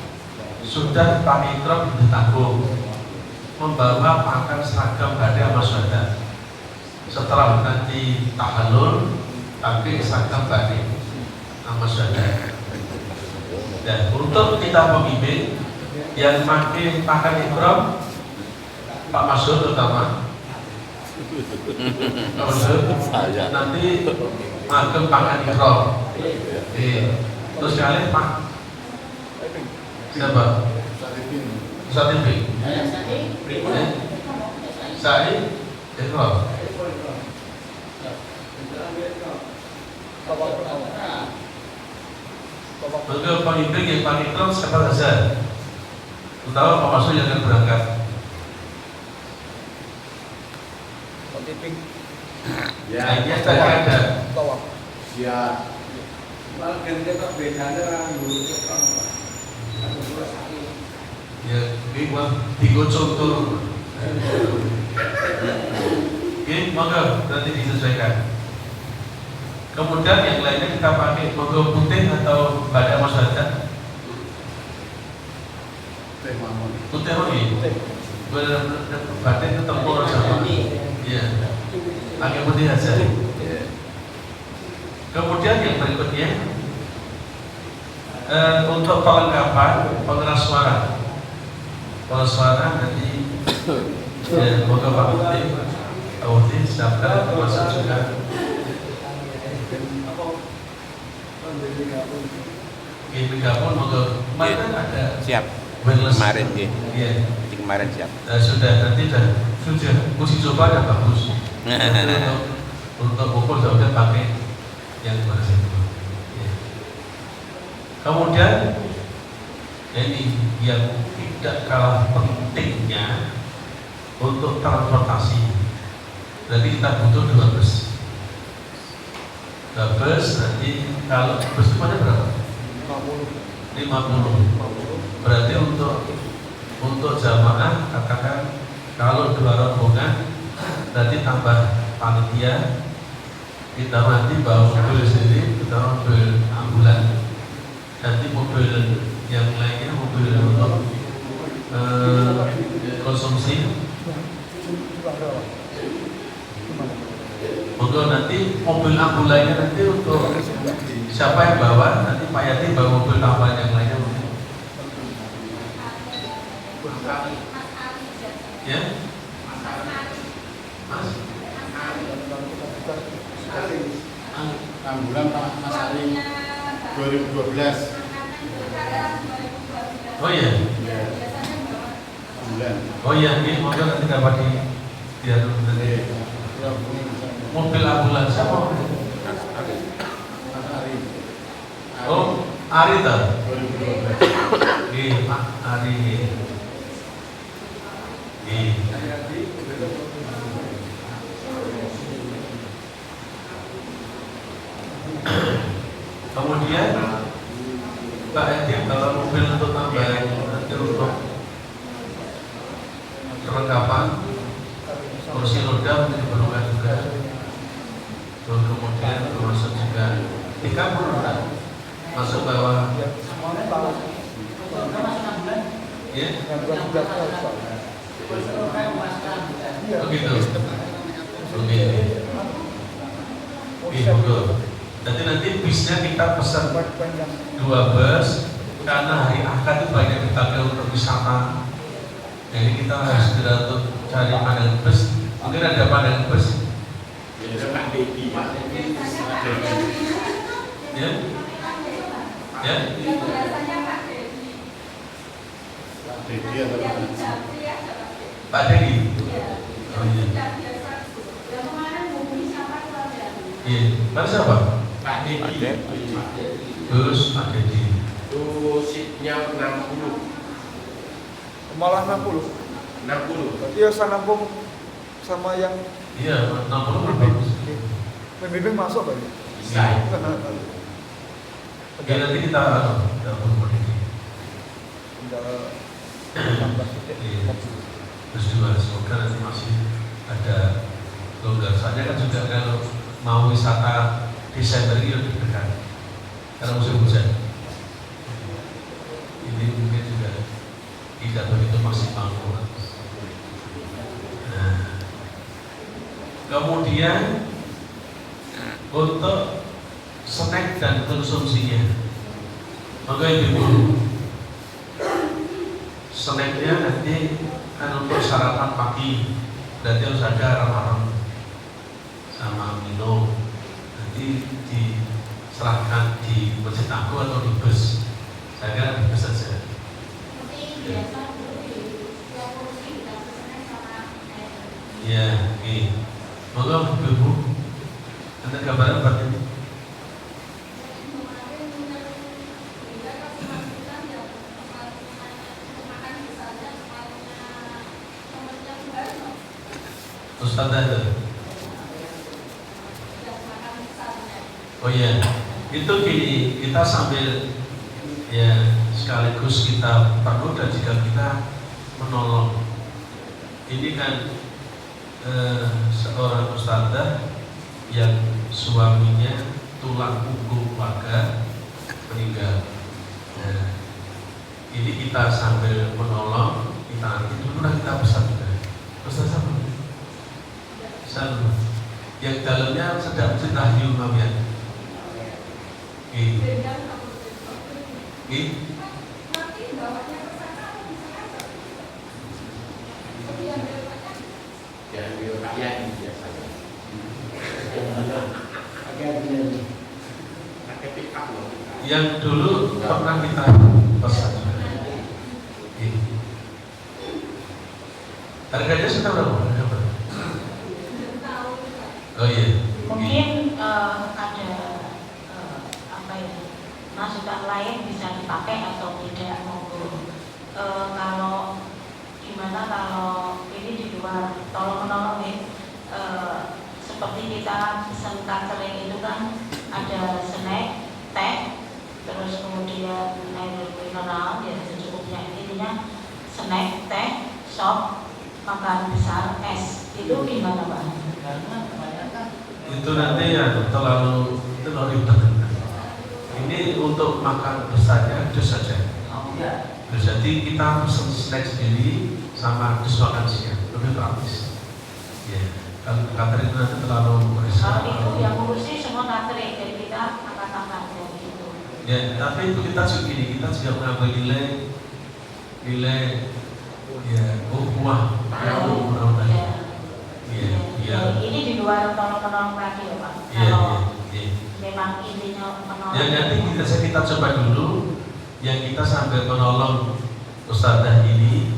sudah pakai ikram di tabung, membawa pakaian seragam hadiah masyarakat. Setelah nanti tahallul pakai seragam batik masyarakat. Dan untuk kita pemimpin yang pakai pakaian ikram, Pak Masud terutama, nanti magem pakaian ikram. Terus kalian Pak siapa? Ustaz Ibn. Saya ikram. Untuk pemimpin yang pakai ikram siapa saja? Terutama Pak Masud yang akan berangkat. Ya, ini tadi ada. Ya. Malah kita bedanya orang dulu itu kan. Ya, ini buat tiga contoh. Oke, maka nanti disesuaikan. Kemudian yang lainnya kita pakai logo putih atau badak masyarakat. Putih lagi. Batik itu tempur sama. Iya. Pakai putih aja. Kemudian yang berikutnya untuk perlengkapan pengeras suara. Pengeras suara nanti Ya, moga Pak Mufti, Pak Mufti siapkan termasuk juga. Ini gabung moga kemarin kan ada. Siap. Wireless. Kemarin ya. Iya. Kemarin siap. Sudah nanti sudah uji coba ada bagus. Untuk ukur sudah pakai yang bahasa itu. Ya. Kemudian ini yang tidak kalah pentingnya untuk transportasi. Berarti kita butuh 2 bus. 2 bus nanti kalau bus kemana berapa? 50. Berarti untuk jamaah katakan kalau 2 rombongan berarti tambah panitia, kita nanti bawa mobil sendiri, kita mobil ambulan, nanti mobil yang lainnya mobil untuk konsumsi. Untuk nanti mobil ambulannya nanti untuk siapa yang bawa, nanti Pak Yati bawa mobil tambahan yang lainnya mungkin. Ya? Mas? Ambulan Pak Mas Ari 2012. Oh iya? Ambulan. Oh iya, ini mobil nanti dapat di mobil ambulans siapa? Mas Ari. Oh, Ari tuh? 2012. Iya, Pak Ari. Kemudian Pak Edim kalau mobil untuk tambahan nanti untuk kelengkapan kursi roda mungkin diperlukan juga. Terus kemudian termasuk juga 30 roda masuk bawah. Ya. Begitu. Begitu. Nanti bisnya kita pesan 2 bus karena hari akad itu banyak dipakai untuk wisata. Jadi kita harus segera untuk cari pandangan bus. Mungkin ada pandangan bus. Ya. Ya. Pak Dedi. Oh iya. Iya. Mana siapa? Pak Dedi. Terus Pak Dedi. Itu seatnya 60. Malah 60. 60. Berarti ya sanambung sama yang Iya, 60 bagus. pembimbing masuk kali. Bisa. Oke, nanti kita berkomunikasi. Terus juga semoga nanti masih ada longgar saja kan juga kalau mau wisata Desember ini lebih dekat karena musim hujan. Ini mungkin juga tidak begitu maksimal. Nah, kemudian untuk snack dan konsumsinya, maka ibu snacknya nanti kan untuk sarapan pagi, berarti harus ada alarm sama minum. Nanti diserahkan di masjid aku atau di bus. Saya kira di bus saja. Ya, oke. Moga ibu, anda gambaran berarti ini. Ustazah itu. Oh iya, itu gini, kita sambil ya sekaligus kita perlu dan jika kita menolong. Ini kan seorang ustazah yang suaminya tulang punggung keluarga meninggal. Nah, ini kita sambil menolong, kita nanti dulu kita pesan juga. Ustazah yang dalamnya sedang cerita Yunam ya. yang dulu pernah kita pesan. Harganya sudah berapa? Oh iya. Mungkin ada apa ya, masukan lain bisa dipakai atau tidak, monggo. Kalau gimana kalau ini di luar tolong menolong nih, seperti kita pesen catering itu kan ada snack, teh, terus kemudian air mineral ya secukupnya, intinya snack, teh, sop, makan besar, es, itu gimana Pak? Itu nanti ya terlalu ribet. Ini untuk makan besarnya dus saja. Terus jadi kita pesen snack sendiri sama dus makan siang, lebih praktis. Ya, kalau catering itu nanti terlalu berisiko. Kalau itu yang ngurusi semua catering, jadi kita angkat-angkat gitu. Ya, tapi itu kita juga gini, kita juga mengambil nilai ya buah. Ini di luar tolong-menolong lagi ya Pak. Iya. Memang intinya menolong. Ya nanti kita coba dulu yang kita sambil menolong Ustadzah ini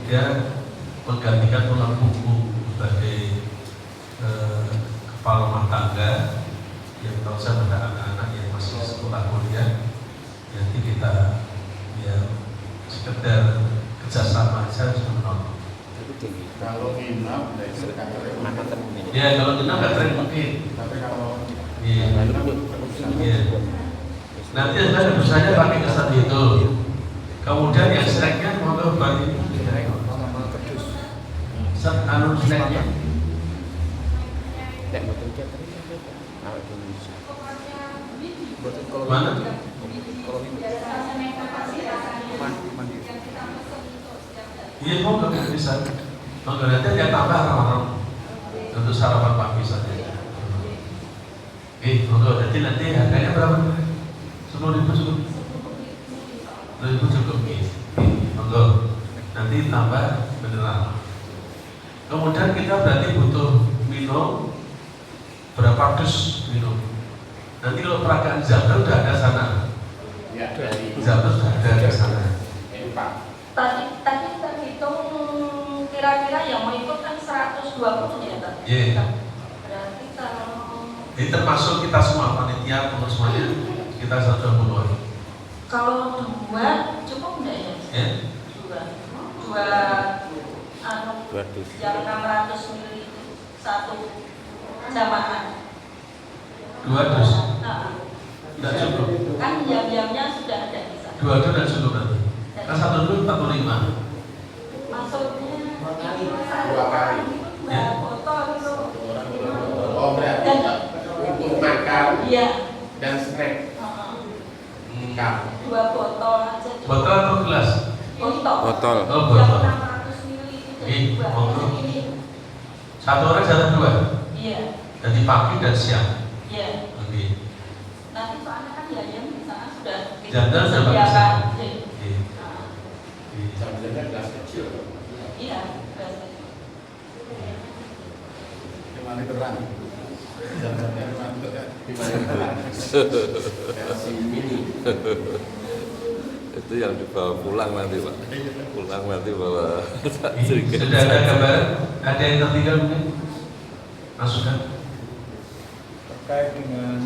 dia menggantikan tulang punggung sebagai kepala rumah tangga yang tahu saya pada anak-anak yang masih sekolah kuliah. Nanti kita ya sekedar kerjasama saja menolong. Kalau nginap dari catering Ya kalau nginap catering mungkin. tapi kalau Nanti ada busanya pakai kesan itu. Kemudian yang snacknya mau ke bagi snacknya. Mana? Iya mau nggak bisa. Mau nanti dia tambah orang untuk sarapan pagi saja. Monggo. Jadi nanti harganya berapa? 10.000 cukup. 10.000 cukup. Monggo. Nanti tambah beneran. Kemudian kita berarti butuh minum berapa dus minum. Nanti kalau peragaan Zabel udah ada sana. Ya, dari Zabel sudah ada di sana. Pak. Tadi terhitung kira-kira yang mau ikut kan 120 ya Pak? Iya. Berarti kalau Ini termasuk kita semua panitia pengurus semuanya kita 120-an. kalau dua cukup enggak ya? Ya. Dua yang 600 ml itu satu jamaah. 2 dus. Nah, Tidak cukup. kan jam-jamnya sudah ada di sana. 2 dus tidak cukup nanti. Kan 1 dus 45. Maksudnya Dua kali. dua botol itu. Oh berarti untuk makan Iya. dan snack. Dua botol aja. Botol atau gelas? Botol. Oh Yang botol. 600 ml itu jadi dua. Botol. Ini. Satu orang jatah 2. Iya. Jadi pagi dan siang. Iya. Oke. Nanti soalnya kan ya yang di sana sudah Janda sudah disediakan. Oke. Nah, Sambilnya gelas kecil. iya, gelas kecil. gimana terang? Versi mini. Itu yang dibawa pulang nanti Pak. Pulang nanti bawa Sudah ada kabar? Ada yang tertinggal mungkin? Masukan? terkait dengan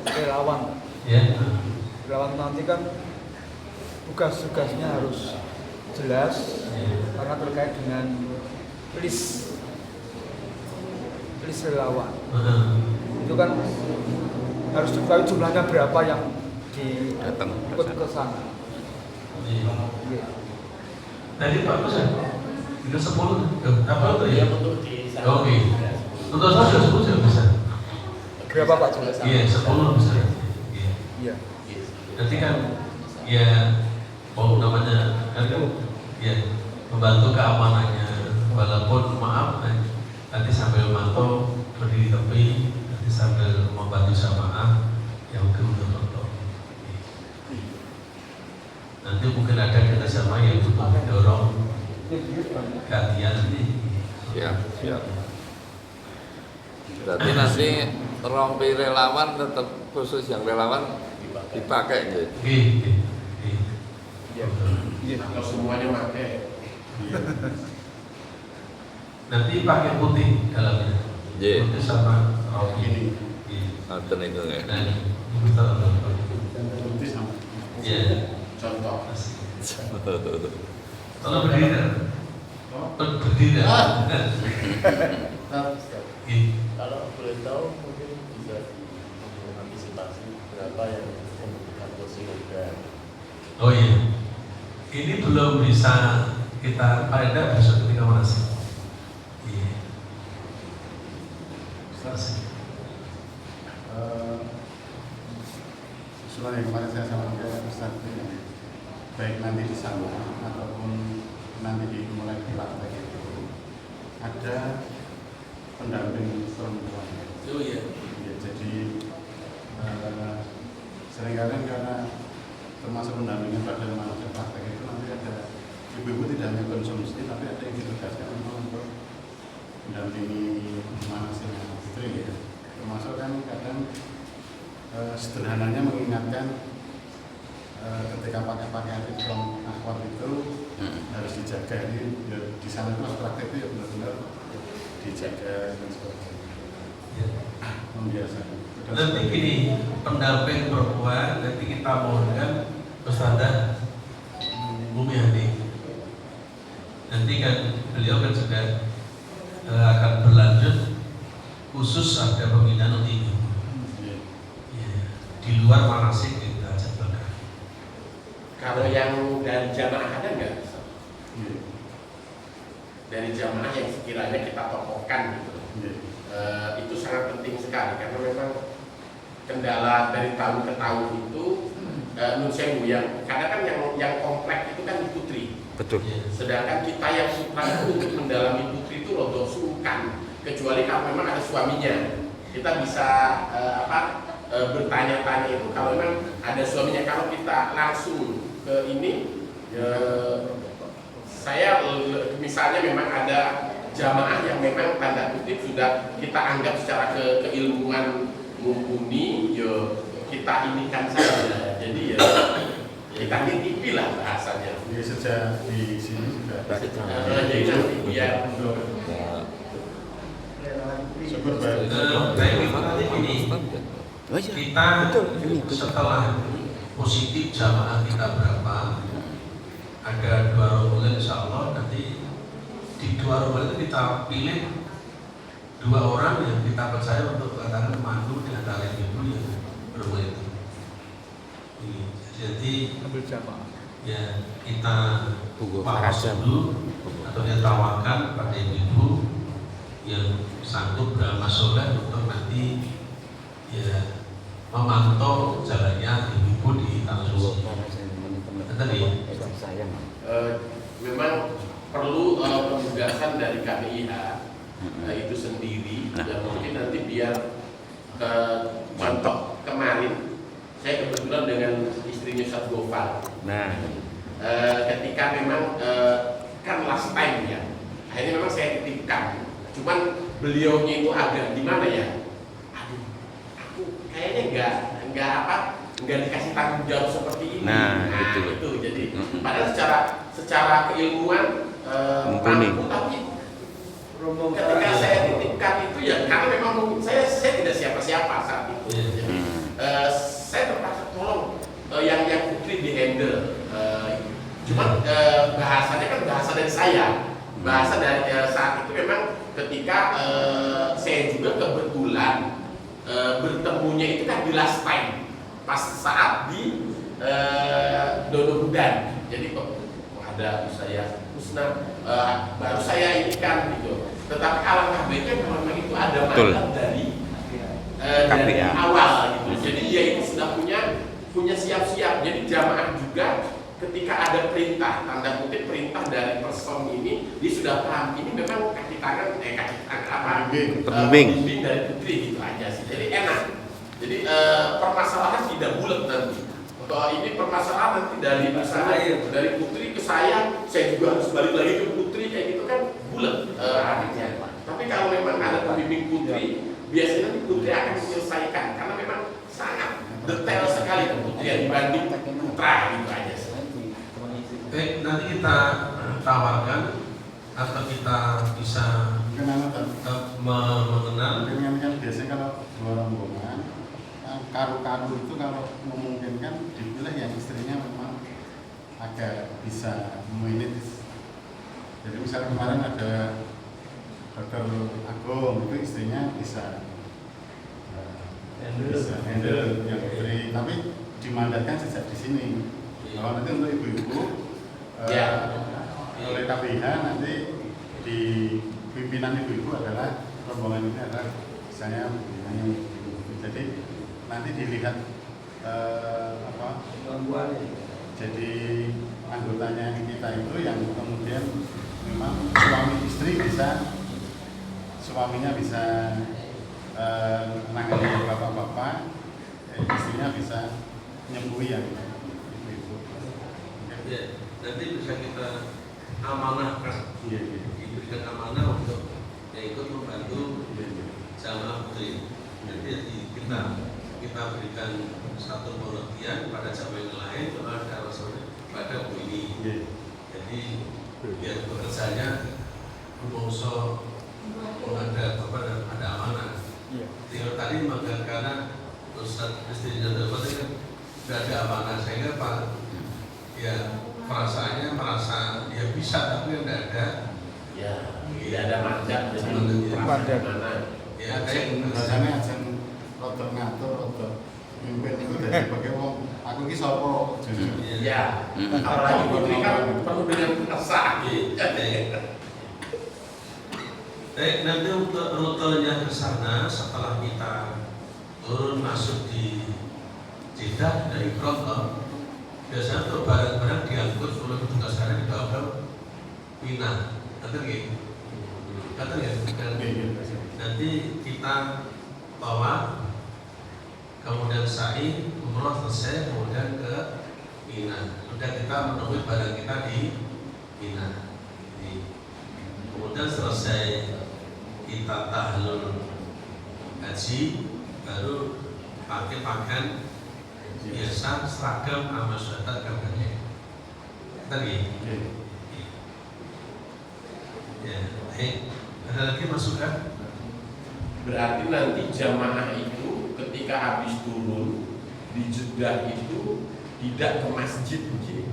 relawan. Ya. Relawan nanti kan tugas-tugasnya harus jelas karena terkait dengan list relawan. Itu kan harus diketahui jumlahnya berapa yang datang ikut ke sana. Iya. Iya. Tadi Pak Kusan, itu 10 apa itu ya? Untuk di Oke. Untuk saya sudah 10 sudah bisa. Berapa Pak jelas? Iya 10 bisa. Iya. Iya. Nanti kan ya mau namanya kan ya membantu keamanannya. Walaupun maaf nanti sambil mantau berdiri tepi, nanti sambil membantu jamaah yang mungkin untuk foto. Nanti mungkin ada kerjasama yang butuh mendorong gantian nanti. Ya. Berarti nanti rompi relawan tetap khusus yang relawan dipakai gitu. Kalau semuanya pakai. Nanti pakai putih dalamnya. Putih sama rompi ini. Nonton itu ya. Nah, betul. Putih sama. Iya. Contoh. Kalau berdiri, berdiri. Kalau boleh tahu mungkin bisa diantisipasi berapa yang membutuhkan kursi roda. Oh iya, ini belum bisa kita pada besok ketika masih. Iya. Sesuai yang kemarin saya sampaikan Ustaz, baik nanti di sana ataupun nanti dimulai praktek itu ada pendamping perempuan. Oh iya. Ya, jadi seringkali karena termasuk pendampingan pada masa praktek itu nanti ada ibu-ibu tidak hanya konsumsi tapi ada yang ditugaskan untuk mendampingi manasik istri ya. Termasuk kan kadang sederhananya mengingatkan ketika pakai pakaian ikram akhwat itu harus dijaga. Ini ya, di sana itu praktek itu ya benar-benar dijaga dan sebagainya. Membiasakan. Nanti gini, pendamping perempuan nanti kita mohonkan Ustazah Bumi Hadi. Nanti kan beliau kan sudah akan berlanjut khusus ada pembinaan untuk ibu. Di luar manasik kita jadwalkan. Kalau yang dari jamaah ada nggak? Dari jamaah yang sekiranya kita tokohkan gitu. Itu sangat penting sekali karena memang kendala dari tahun ke tahun itu menurut saya yang kadang kan yang kompleks itu kan di putri. Betul. Sedangkan kita yang suka untuk mendalami putri itu rodo sungkan kecuali kalau memang ada suaminya. Kita bisa bertanya-tanya itu kalau memang ada suaminya. Kalau kita langsung ke ini saya misalnya memang ada jamaah yang memang tanda kutip sudah kita anggap secara keilmuan mumpuni, kita inikan saja. Jadi ya kita titipi lah bahasanya. Ya sejak di sini sudah. Jadi nanti biar syukur baik. Baik nanti ini kita setelah positif jamaah kita berapa, ada 2 rombongan insya Allah. Nanti di 2 rombongan itu kita pilih 2 orang yang kita percaya untuk katakan mandu di antara ibu yang berombongan itu. Jadi ambil jamaah. Ya kita pakas dulu atau kita tawarkan pada ibu yang sanggup beramal soleh untuk nanti ya memantau jalannya ibu di tanah suci. Tadi memang perlu penugasan dari KPIH itu sendiri dan mungkin nanti biar contoh kemarin saya kebetulan dengan istrinya Ustaz Gofar. Nah, Ketika memang kan last time ya, akhirnya memang saya titipkan. Cuman beliaunya itu agak di mana ya? Aduh, aku kayaknya nggak dikasih tanggung jawab seperti ini. Nah itu. Jadi padahal secara keilmuan mampu, tapi ketika saya titipkan itu ya karena memang mungkin saya tidak siapa-siapa saat itu. Jadi saya terpaksa tolong yang putri di handle. Cuman bahasanya kan bahasa dari saya. Bahasa dari saat itu memang ketika saya juga kebetulan bertemunya itu kan di last time pas saat di Dodo Budan. Jadi kok ada saya Husna baru saya ini kan gitu. Tetapi alangkah baiknya memang itu ada mandat dari awal gitu. Jadi dia itu sudah punya siap-siap. Jadi jamaah juga ketika ada perintah, tanda kutip perintah dari person ini, dia sudah paham ini memang kaki tangan bimbing dari putri gitu aja sih. Jadi enak. Jadi permasalahan tidak bulat nanti. Kalau ini permasalahan nanti dari misalnya dari putri ke saya juga harus balik lagi ke putri kayak gitu kan bulat artinya. Tapi kalau memang ada pembimbing putri, biasanya putri akan detail sekali kemudian dibanding putra gitu aja. Nanti kita tawarkan atau kita bisa mengenal. Dengan biasanya kalau dua rombongan, karu-karu itu kalau memungkinkan dipilih yang istrinya memang agak bisa memanage. Jadi misalnya kemarin ada Dr. Agung, itu istrinya bisa handle yang putri, tapi dimandatkan sejak di sini. Kalau nanti untuk ibu-ibu oleh KPH nanti di pimpinan ibu-ibu adalah rombongan ini adalah misalnya pimpinannya ibu-ibu. Jadi nanti dilihat jadi anggotanya kita itu yang kemudian memang suami istri suaminya bisa menangani bapak-bapak, istrinya bisa nyembui yang ibu-ibu. Ya, nanti bisa kita amanahkan, diberikan amanah untuk yang ikut membantu jamaah putri. Jadi kita berikan satu pengertian pada jamaah yang lain, cuma ada maksudnya pada Bu ini. Jadi biar bekerjanya bungso ada amanah. Tinggal tadi karena Ustaz istrinya terpatah kan tidak ada amanah, sehingga Pak ya perasaannya merasa ya bisa tapi tidak ada. Ya, tidak ada mandat jadi mana. Ya kayak rasanya aja rotor ngatur rotor mimpin itu dari bagai wong aku ki sapa ya apalagi putri kan perlu dengan rasa. Nanti untuk rutenya ke sana setelah kita turun masuk di Jeddah dari Krotol, biasanya untuk barang-barang diangkut oleh petugas sana dibawa ke Mina. Kata nanti kita bawa, kemudian sa'i, umroh selesai, kemudian ke Mina. Sudah kita menemui barang kita di Mina. Kemudian selesai kita tahlul haji, baru pakai pakaian biasa seragam sama syahadat kabarnya. Tadi. Ya, ada lagi masukan? Berarti nanti jamaah itu ketika habis turun di Jeddah itu tidak ke masjid begini.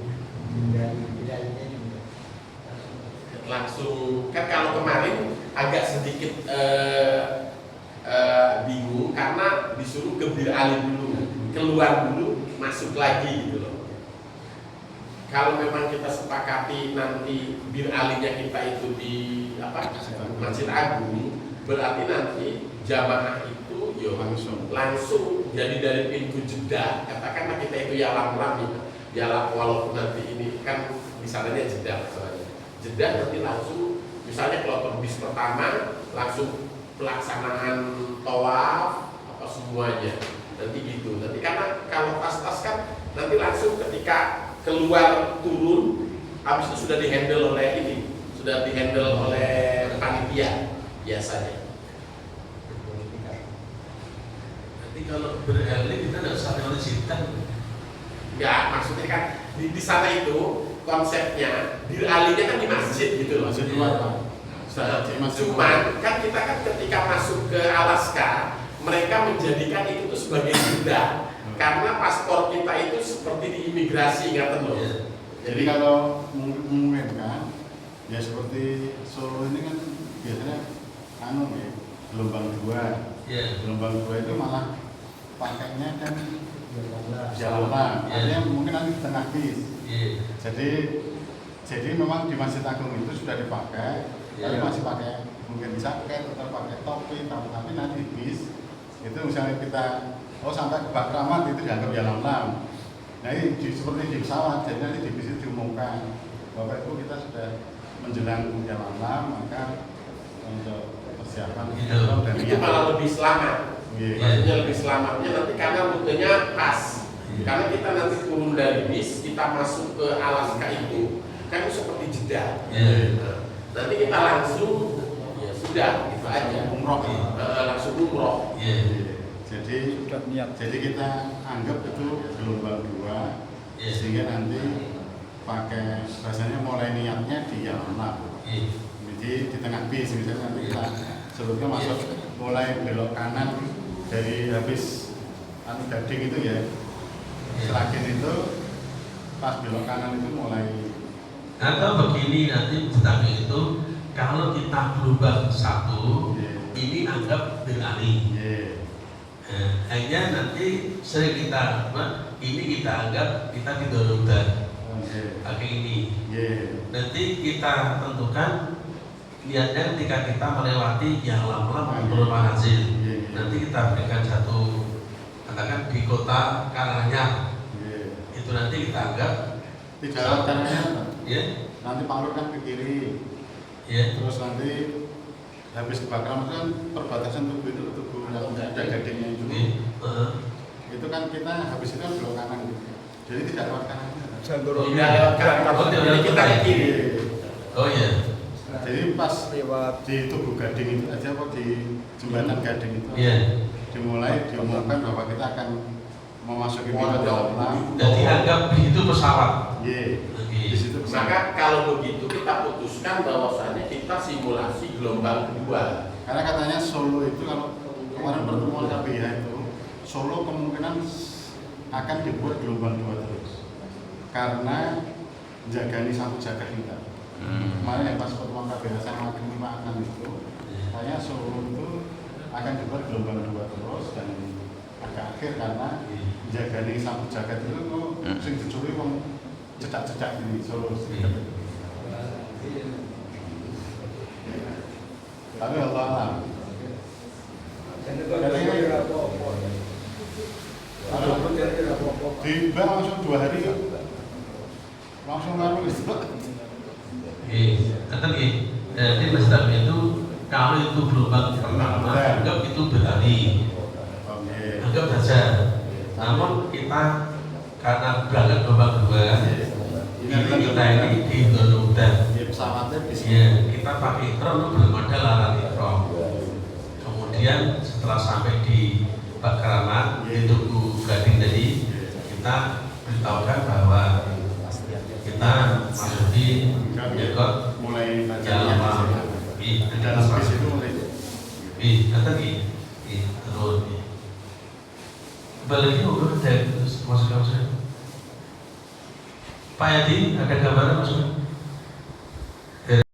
Langsung kan kalau kemarin agak sedikit bingung karena disuruh ke Bir Ali dulu, keluar dulu, masuk lagi gitu loh. Kalau memang kita sepakati nanti Bir Alinya kita itu di Masjid Agung, berarti nanti jamaah itu langsung jadi dari pintu Jeddah, katakanlah kita itu Yalam walaupun nanti ini kan misalnya Jeddah Jeddah nanti langsung misalnya kloter bis pertama langsung pelaksanaan tawaf apa semuanya nanti gitu. Nanti karena kalau tas-tas kan nanti langsung ketika keluar turun habis itu sudah dihandle oleh panitia biasanya. Nanti kalau beralih kita tidak usah oleh cinta. Ya maksudnya kan di sana itu konsepnya beralihnya kan di masjid gitu loh. Masjid luar Pak. Cuman kan kita kan ketika masuk ke Alaska mereka menjadikan itu tuh sebagai Jeddah karena paspor kita itu seperti di imigrasi ingat loh. Jadi kalau memungkinkan ya seperti Solo ini kan biasanya gelombang 2. Gelombang 2 itu malah pakainya kan jalan, artinya mungkin nanti di tengah bis. Jadi memang di Masjid Agung itu sudah dipakai, tapi masih pakai mungkin jaket atau pakai topi, tapi nanti di bis itu misalnya kita sampai ke Bak Kramat itu dianggap jalan lam. Nah ini seperti di pesawat, jadi nanti di bis itu diumumkan Bapak Ibu kita sudah menjelang jalan lam, maka untuk persiapan itu malah lebih selamat. Maksudnya lebih selamatnya nanti karena rutenya pas. Karena kita nanti turun dari bis, kita masuk ke Alaska itu kan itu seperti Jeddah. Nanti kita langsung ya sudah gitu aja umroh, langsung umroh. Jadi kita anggap itu gelombang 2, sehingga nanti pakai bahasanya mulai niatnya di yang 6. Jadi di tengah bis misalnya nanti kita sebutnya masuk mulai belok kanan dari habis Gading itu ya. Selakin itu pas belok kanan itu mulai. Atau begini nanti tetapi itu kalau kita gelombang 1 ini anggap beralih. Hanya nanti sering kita ini kita anggap kita didorongkan pakai ini. Nanti kita tentukan lihatnya ketika kita melewati yang lama-lama menurut hasil. Nanti kita berikan satu katakan di kota Karanganyar. Itu nanti kita anggap di jalan Karanganyar. Nanti Pak Lur kan ke kiri. Terus nanti habis kebakaran kan perbatasan tubuh itu yang ada gadingnya itu. Itu kan kita habis itu kan belok kanan. Jadi tidak lewat kanan. Lewat kanan. Jadi kita ke kiri. Oh iya. Jadi pas di tubuh Gading itu aja apa di jembatan Gading itu dimulai diumumkan bahwa kita akan memasuki pintu dalam. Jadi anggap itu pesawat. Di situ pesawat. Maka kalau begitu kita putuskan bahwasannya kita simulasi gelombang 2. Karena katanya Solo itu kalau kemarin pertemuan KPH itu Solo kemungkinan akan dibuat gelombang 2 terus. Karena jagani satu jagat kita. Kemarin yang pas pertemuan KPH sama Pak Akan itu, saya Solo itu akan dibuat gelombang 2 terus dan agak akhir karena jagani satu jagat itu sing dicuri wong cedak-cedak ini Solo. Tapi Allah alam. Tiba langsung 2 hari kan? Langsung ngaruh istirahat. Kata jadi Mas itu kalau itu gelombang pertama anggap itu beralih. Anggap saja. Namun kita karena berangkat gelombang 2 ini kita ini di Indonesia. Pesawatnya bisa. Kita pakai ikram belum ada larangan ikram. Kemudian setelah sampai di Pakraman di Tugu Gading tadi kita beritahukan bahwa kita masuki dekor mulai jalan dan space itu mulai kata terus balik udah dari masuk kawasan Pak Yadi ada gambaran masuk